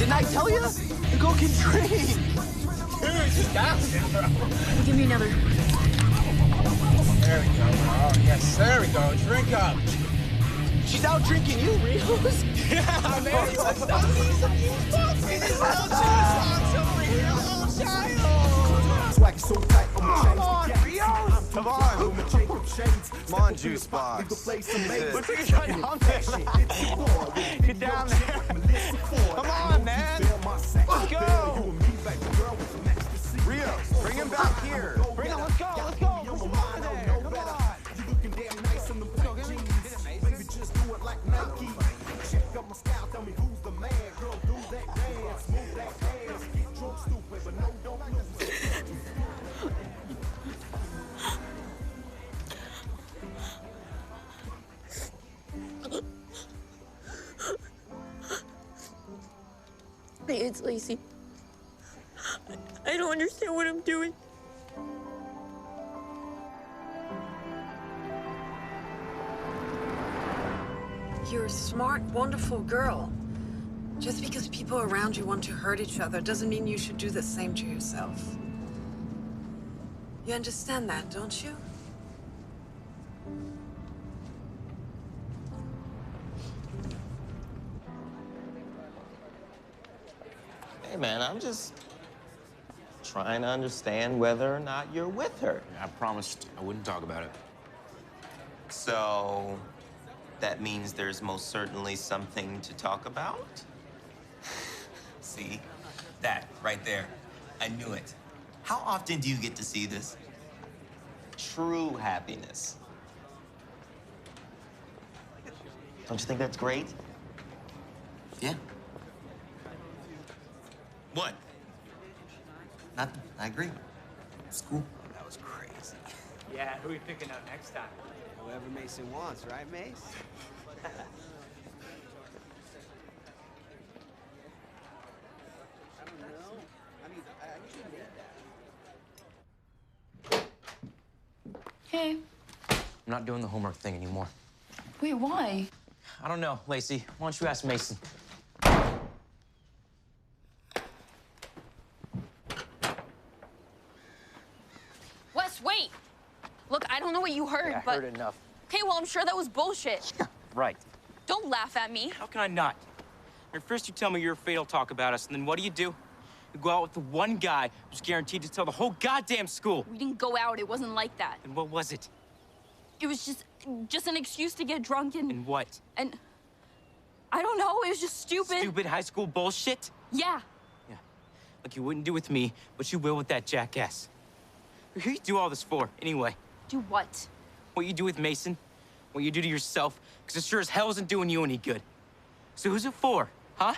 Didn't I tell you? To go get drinks. Dude, just down there, bro. Give me another. There we go, bro. Yes, there we go. Drink up. She's out drinking you, Rios. Yeah, man. Let's stop these juice boxes. This little juice box over here. Little child. Swag so tight, I'm Come on, Rios. Come on. Come on, juice box. Jesus. Looks like you're trying to hump that shit. Get down there. Come on, man. Let's go. Rios, bring him back here. Bring him. Let's go. Let's go. Push him over there. Come on. Just do it like Nike. Check out my style, tell me who's the man. Girl, do that dance, move that ass. Get drunk, stupid, but no, don't lose it. Hey, it's Lacey. I don't understand what I'm doing. You're a smart, wonderful girl. Just because people around you want to hurt each other doesn't mean you should do the same to yourself. You understand that, don't you? Hey, man, I'm just trying to understand whether or not you're with her. I promised I wouldn't talk about it. So, that means there's most certainly something to talk about? See? That, right there. I knew it. How often do you get to see this? True happiness. Don't you think that's great? Yeah. What? Nothing. I agree. It's cool. That was crazy. Yeah, who are we picking up next time? Whoever Mason wants, right, Mace? I don't know. I mean, I usually need that. Hey. I'm not doing the homework thing anymore. Wait, why? I don't know, Lacey. Why don't you ask Mason? Wes, wait! Look, I don't know what you heard, Yeah, I but... heard enough. Okay, well, I'm sure that was bullshit. Right. Don't laugh at me. How can I not? I mean, first you tell me you're afraid I'll talk about us, and then what do? You go out with the one guy who's guaranteed to tell the whole goddamn school. We didn't go out. It wasn't like that. And what was it? It was just an excuse to get drunk and... And what? And... I don't know. It was just stupid. Stupid high school bullshit? Yeah. Yeah. Like you wouldn't do with me, but you will with that jackass. Who you do all this for, anyway? Do what? What you do with Mason, what you do to yourself, because it sure as hell isn't doing you any good. So who's it for, huh?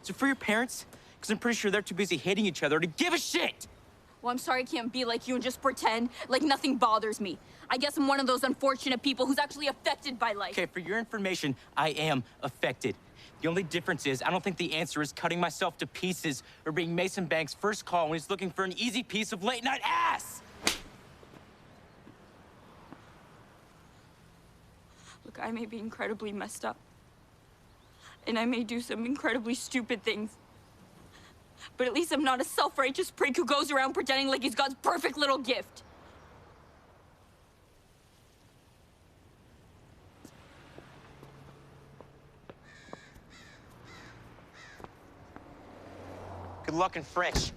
Is it for your parents? Because I'm pretty sure they're too busy hating each other to give a shit! Well, I'm sorry I can't be like you and just pretend like nothing bothers me. I guess I'm one of those unfortunate people who's actually affected by life. Okay, for your information, I am affected. The only difference is I don't think the answer is cutting myself to pieces or being Mason Banks' first call when he's looking for an easy piece of late-night ass! Look, I may be incredibly messed up. And I may do some incredibly stupid things. But at least I'm not a self-righteous prick who goes around pretending like he's God's perfect little gift. Good luck in French.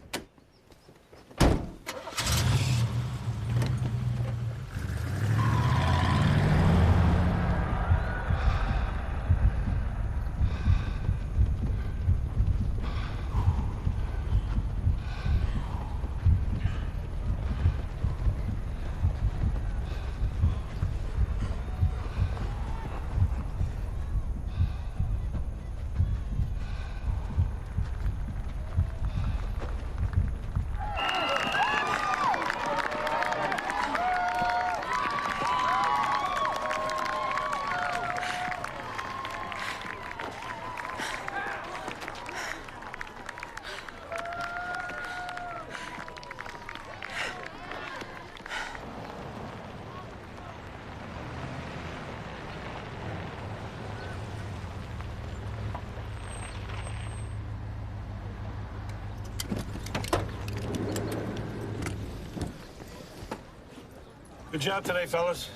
Good job today, fellas.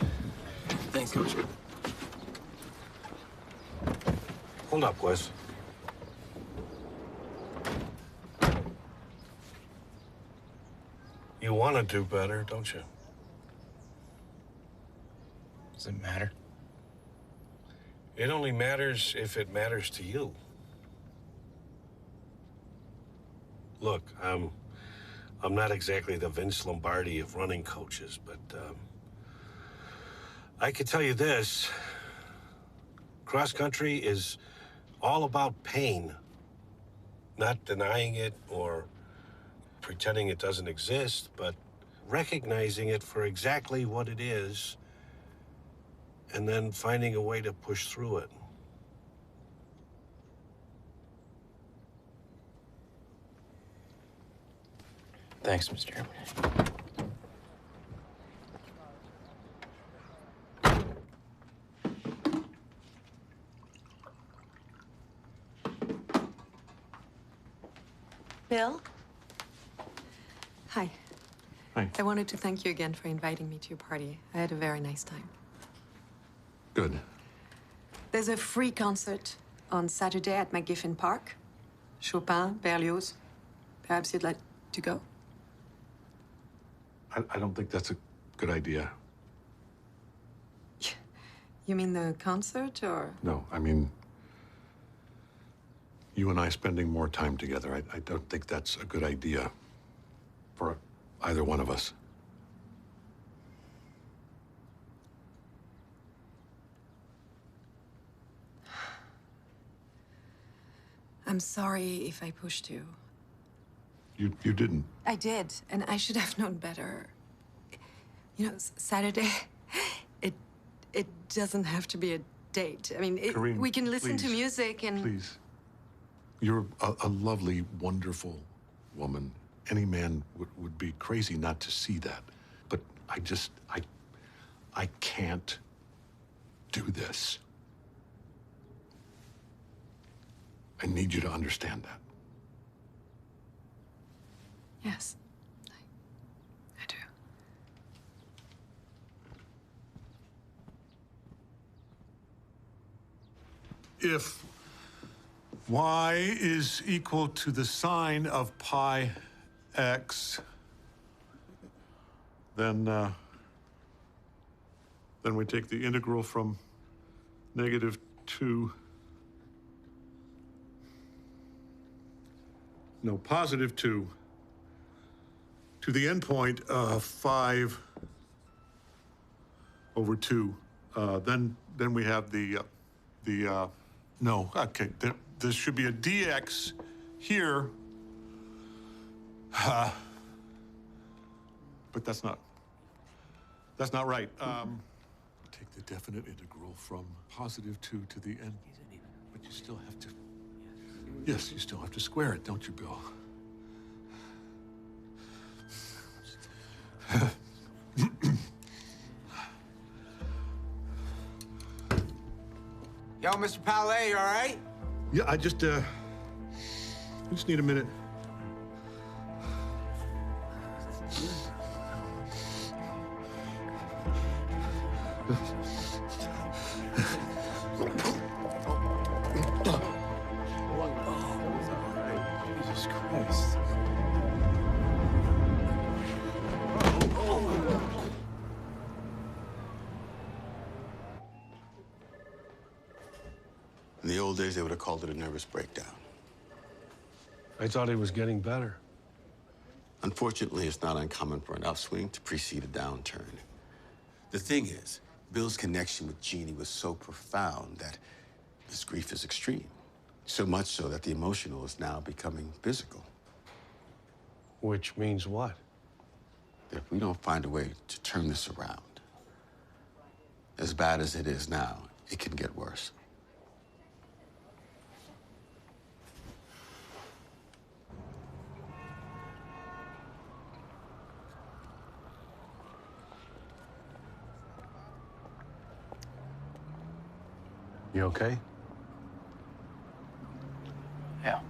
Thanks, Coach. Hold up, Wes. You want to do better, don't you? Does it matter? It only matters if it matters to you. Look, I'm not exactly the Vince Lombardi of running coaches, but I can tell you this. Cross country is all about pain, not denying it or pretending it doesn't exist, but recognizing it for exactly what it is and then finding a way to push through it. Thanks, Mr. Chairman. Bill? Hi. Hi. I wanted to thank you again for inviting me to your party. I had a very nice time. Good. There's a free concert on Saturday at McGiffin Park. Chopin, Berlioz. Perhaps you'd like to go? I don't think that's a good idea. You mean the concert, or? No, I mean, you and I spending more time together. I don't think that's a good idea for either one of us. I'm sorry if I pushed you. You didn't. I did, and I should have known better. You know, Saturday, it doesn't have to be a date. I mean, Corinne, we can listen to please, music and... Please. You're a lovely, wonderful woman. Any man would be crazy not to see that. But I can't do this. I need you to understand that. Yes, I do. If y is equal to the sine of pi x, then we take the integral from -2, no, +2 to the endpoint of 5/2. Then we have no, okay, there should be a dx here. But that's not right. Take the definite integral from +2 to the end. But you still have to, yes, you still have to square it, don't you, Bill? Yo, Mr. Palais, you all right? Yeah, I just need a minute. Jesus Christ. In the old days, they would have called it a nervous breakdown. I thought he was getting better. Unfortunately, it's not uncommon for an upswing to precede a downturn. The thing is, Bill's connection with Jeannie was so profound that his grief is extreme. So much so that the emotional is now becoming physical. Which means what? If we don't find a way to turn this around, as bad as it is now, it can get worse. You okay? Yeah.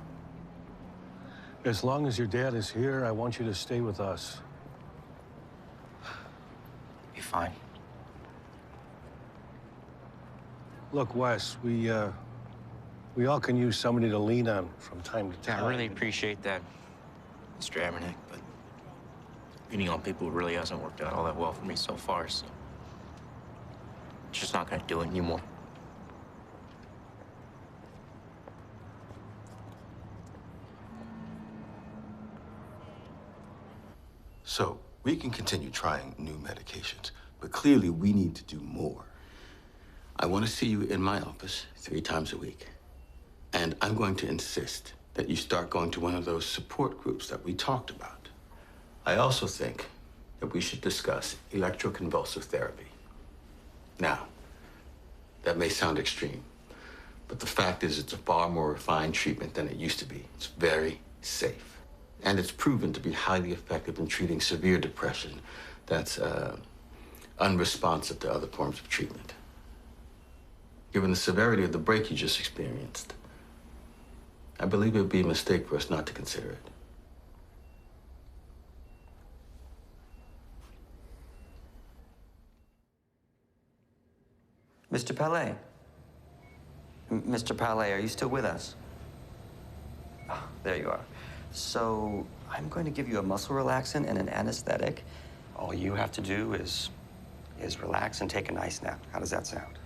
As long as your dad is here, I want you to stay with us. If fine. Look, Wes, we all can use somebody to lean on from time to time. I really appreciate that, Mr. NHemNG, but leaning on people really hasn't worked out all that well for me so far, so just not gonna do it anymore. So, we can continue trying new medications, but clearly we need to do more. I want to see you in my office 3 times a week. And I'm going to insist that you start going to one of those support groups that we talked about. I also think that we should discuss electroconvulsive therapy. Now, that may sound extreme, but the fact is it's a far more refined treatment than it used to be. It's very safe. And it's proven to be highly effective in treating severe depression that's unresponsive to other forms of treatment. Given the severity of the break you just experienced, I believe it would be a mistake for us not to consider it. Mr. Palais. Mr. Palais, are you still with us? Oh, there you are. So, I'm going to give you a muscle relaxant and an anesthetic. All you have to do is relax and take a nice nap. How does that sound?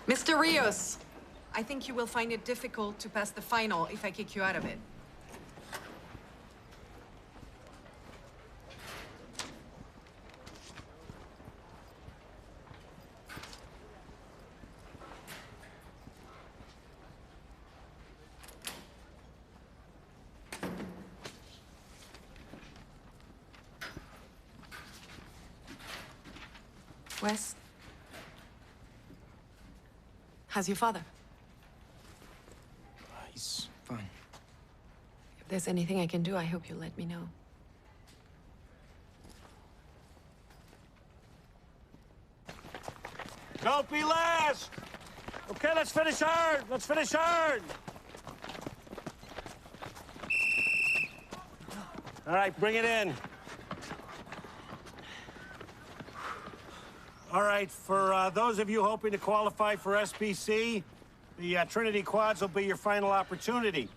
Mr. Rios, I think you will find it difficult to pass the final if I kick you out of it. Wes? How's your father? He's fine. If there's anything I can do, I hope you'll let me know. Don't be last! Okay, let's finish hard! Let's finish hard! All right, bring it in. All right, for those of you hoping to qualify for SBC, the Trinity Quads will be your final opportunity.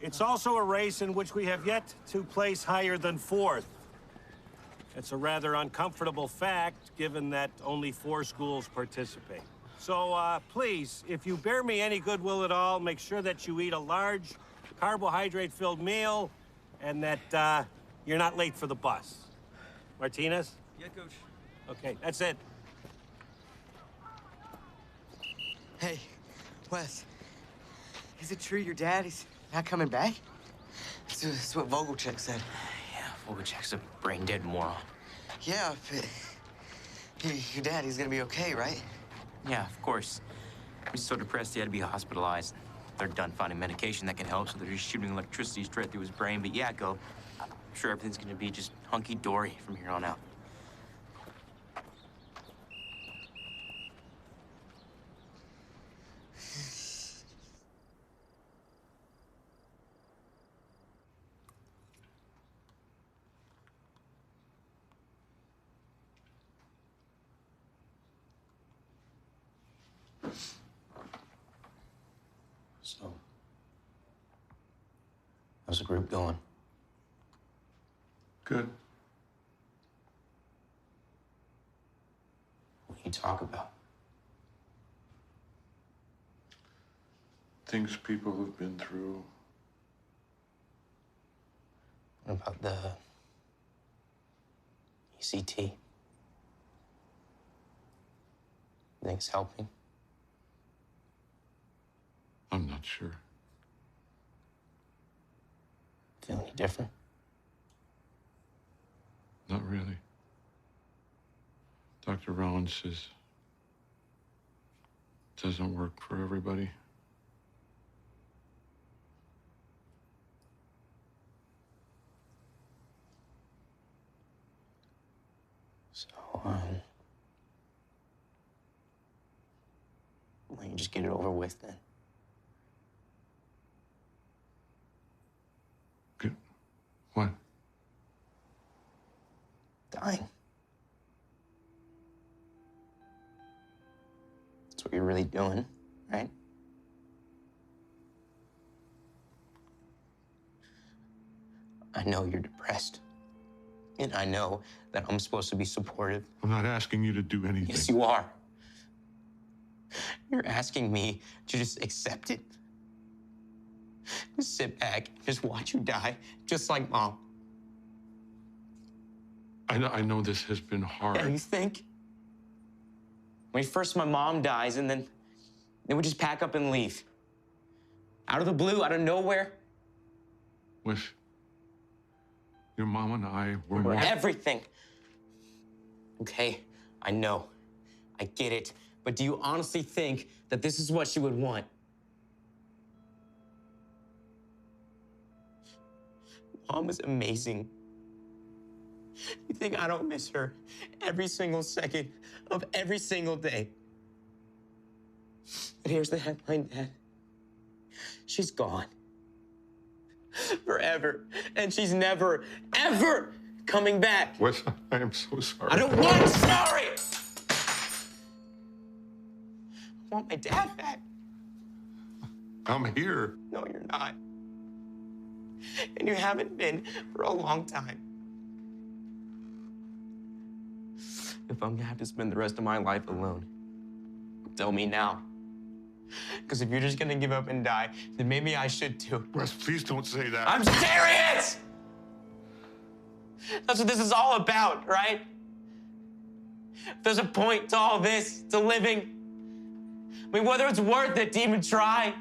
It's also a race in which we have yet to place higher than 4th. It's a rather uncomfortable fact, given that only 4 schools participate. So please, if you bear me any goodwill at all, make sure that you eat a large, carbohydrate-filled meal and that you're not late for the bus. Martinez? Yeah, Coach. Okay, that's it. Hey, Wes. Is it true your dad is not coming back? That's what Vogelcheck said. Yeah, Vogelcheck's a brain-dead moron. Yeah, but your dad, he's gonna be okay, right? Yeah, of course. He's so depressed he had to be hospitalized. They're done finding medication that can help, so they're just shooting electricity straight through his brain. But yeah, I'm sure everything's gonna be just hunky-dory from here on out. So, how's the group going? Good. What do you talk about? Things people have been through. What about the ECT? Things helping? I'm not sure. Feel any different? Not really. Dr. Rowan says it doesn't work for everybody. So, why don't you just get it over with then? Good. What? Dying. That's what you're really doing, right? I know you're depressed. And I know that I'm supposed to be supportive. I'm not asking you to do anything. Yes, you are. You're asking me to just accept it. Just sit back, just watch you die, just like Mom. I know this has been hard. Yeah, you think? When first my mom dies, and then we just pack up and leave. Out of the blue, out of nowhere. With your mom and I were We're more... everything. Okay, I know. I get it. But do you honestly think that this is what she would want? Mom is amazing. You think I don't miss her every single second of every single day? But here's the headline, Dad. She's gone. Forever. And she's never, ever coming back. Wes, I am so sorry. I don't want sorry! I want my dad back. I'm here. No, you're not. And you haven't been for a long time. If I'm gonna have to spend the rest of my life alone, tell me now. Because if you're just gonna give up and die, then maybe I should too. Wes, please don't say that. I'm serious! That's what this is all about, right? There's a point to all this, to living. I mean, whether it's worth it to even try.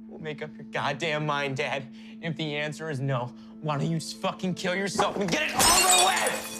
Well, make up your goddamn mind, Dad. If the answer is no, why don't you just fucking kill yourself and get it over with?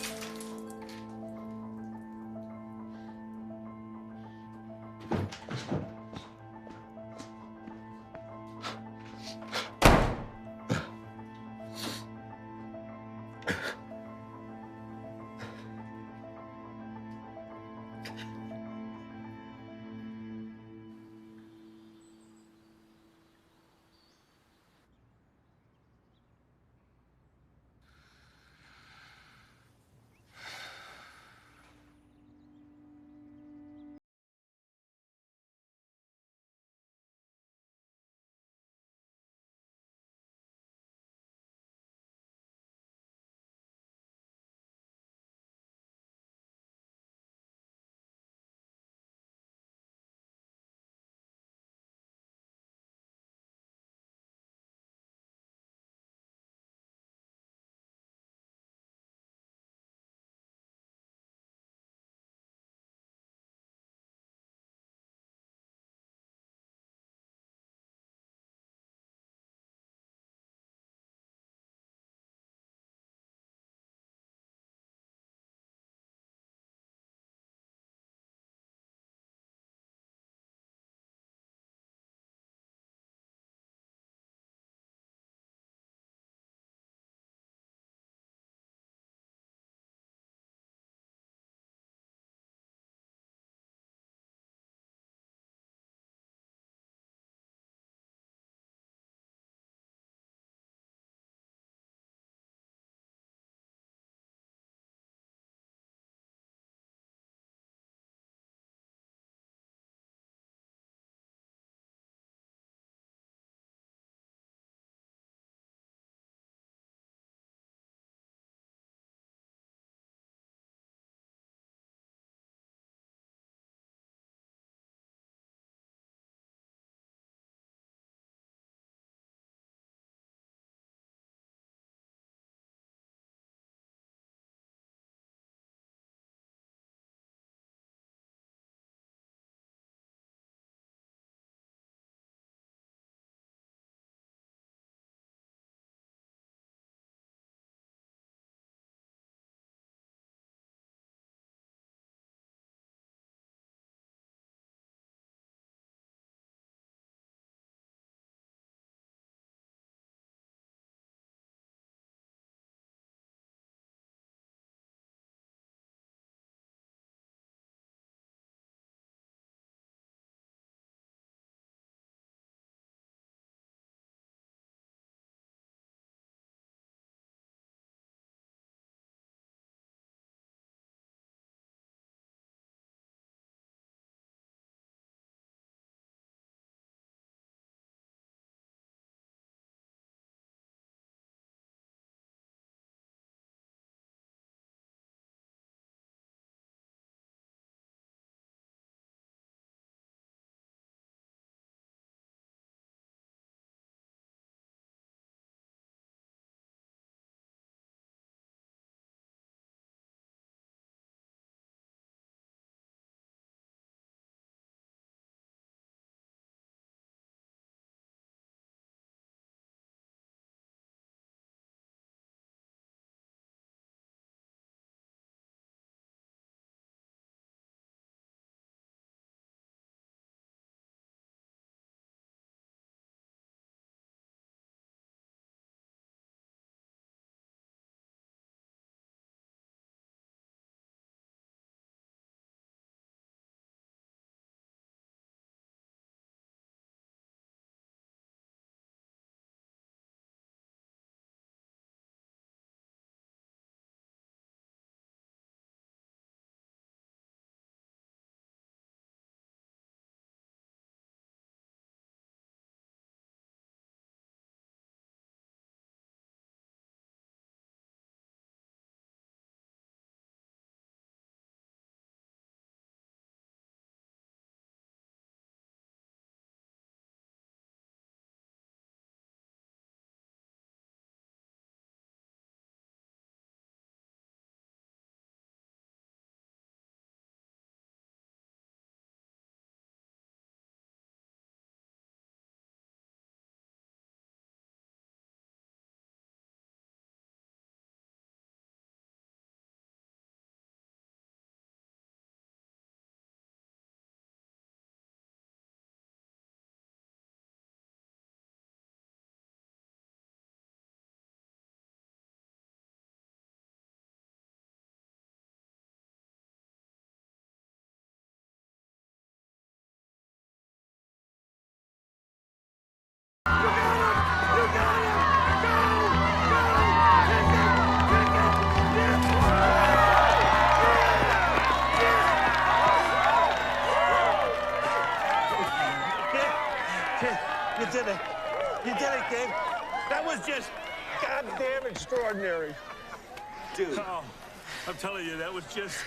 I'm telling you, that was just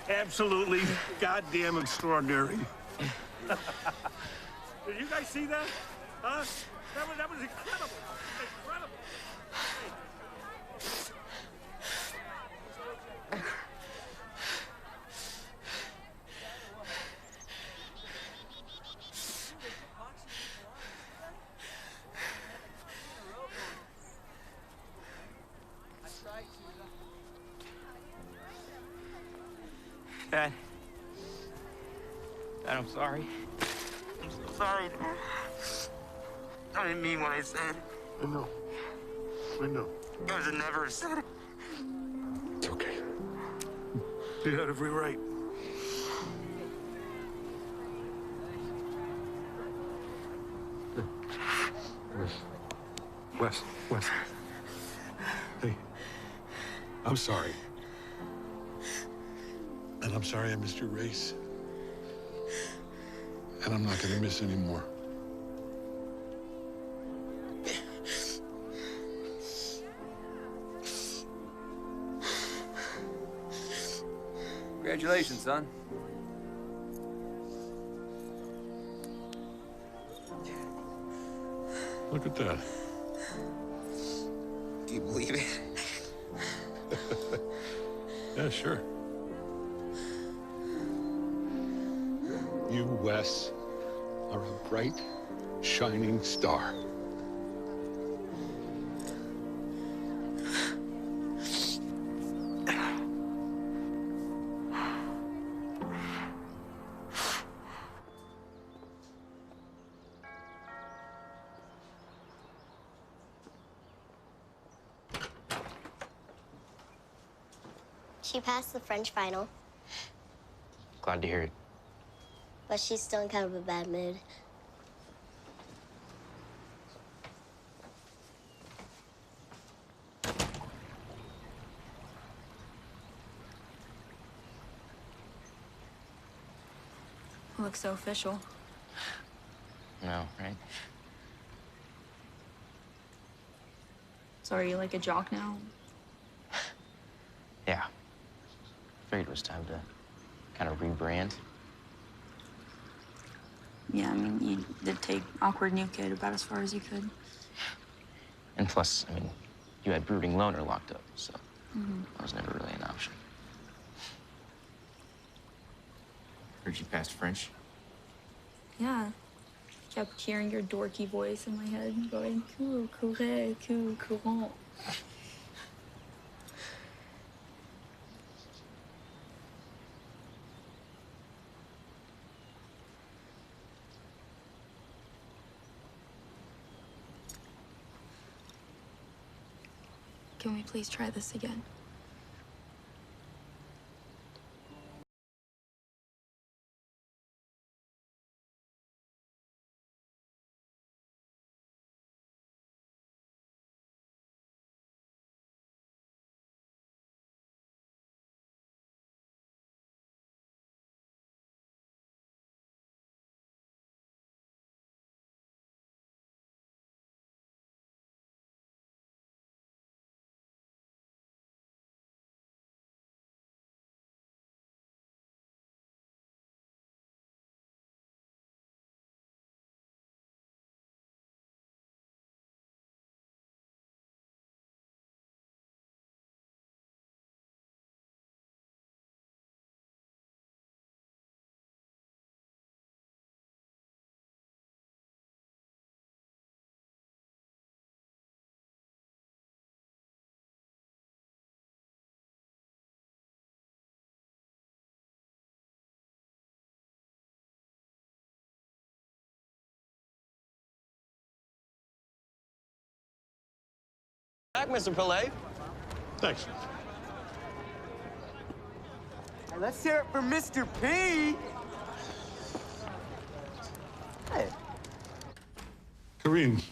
absolutely goddamn extraordinary. Did you guys see that? Huh? That was incredible. Incredible. Dad. Dad, I'm sorry. I'm so sorry. I didn't mean what I said. I know. I know. I should never have said it. It's okay. You had every right. Wes. Hey, I'm sorry. And I'm sorry I missed your race. And I'm not gonna miss any more. Congratulations, son. Look at that. Do you believe it? Yeah, sure. You, Wes, are a bright, shining star. She passed the French final, Glad to hear it. but she's still in kind of a bad mood. Looks so official. No, right? So are you like a jock now? Yeah. Figured it was time to kind of rebrand. Yeah, I mean, you did take awkward new kid about as far as you could. And plus, I mean, you had brooding loner locked up, so Mm-hmm. that was never really an option. Heard you passed French. Yeah. Kept hearing your dorky voice in my head going, cool, courre, cool, courant. Can we please try this again? Back, Mr. Pillay. Thanks. Now let's hear it for Mr. P. Hey. Karine.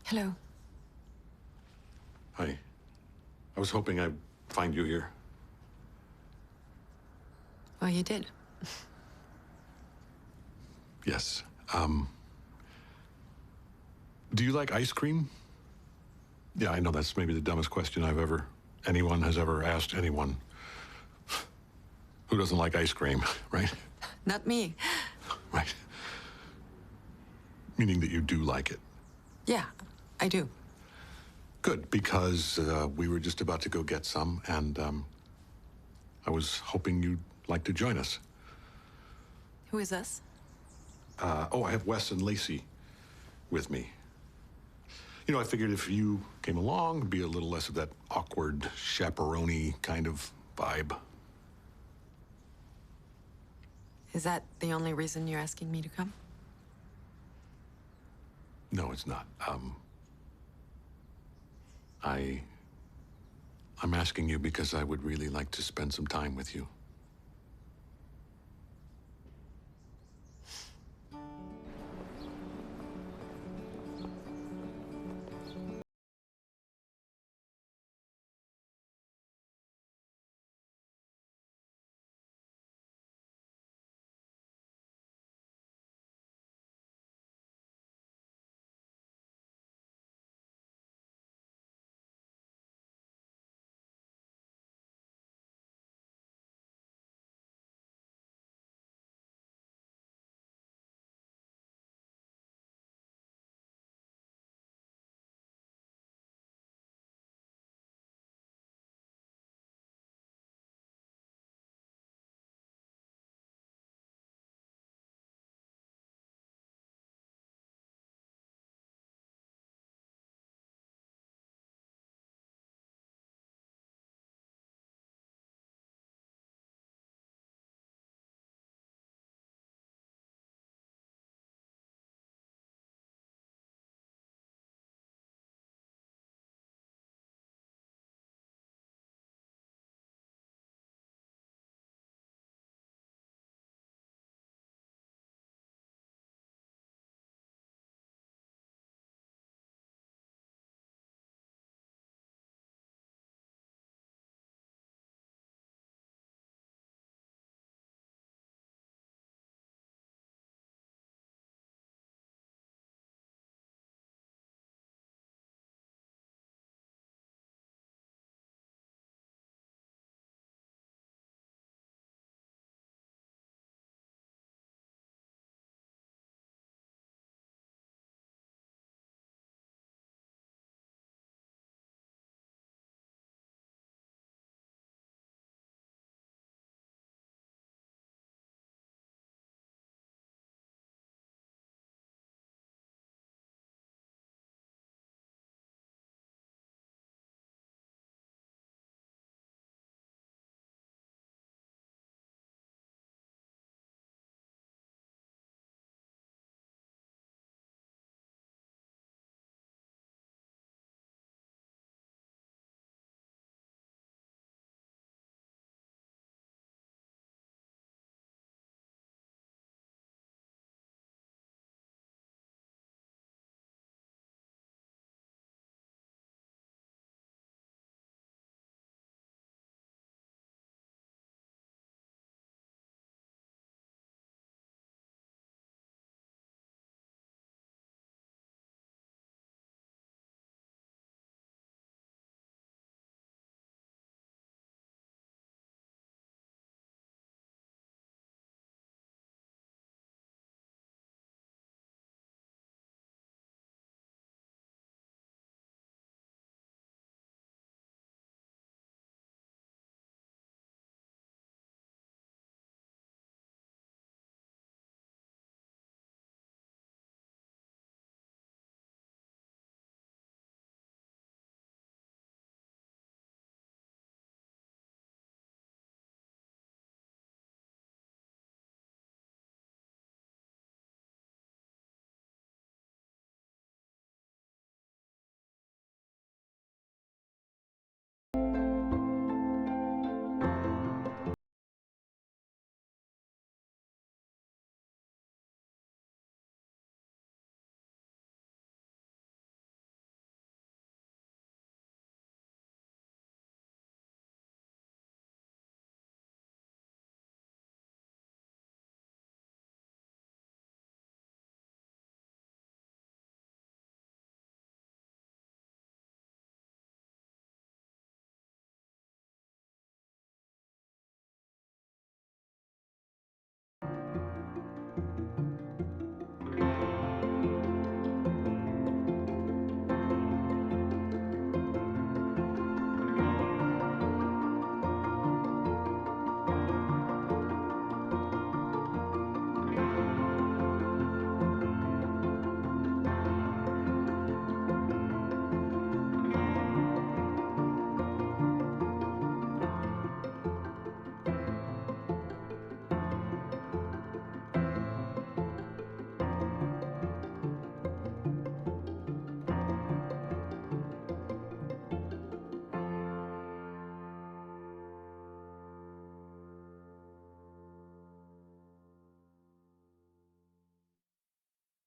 Hello. Hi. I was hoping I'd find you here. Well, you did. Yes. Do you like ice cream? Yeah, I know that's maybe the dumbest question anyone has ever asked anyone. Who doesn't like ice cream, right? Not me. Right. Meaning that you do like it. Yeah, I do. Good, because we were just about to go get some, and I was hoping you'd like to join us. Who is us? I have Wes and Lacey with me. You know, I figured if you came along, it'd be a little less of that awkward, chaperone kind of vibe. Is that the only reason you're asking me to come? No, it's not. I'm asking you because I would really like to spend some time with you.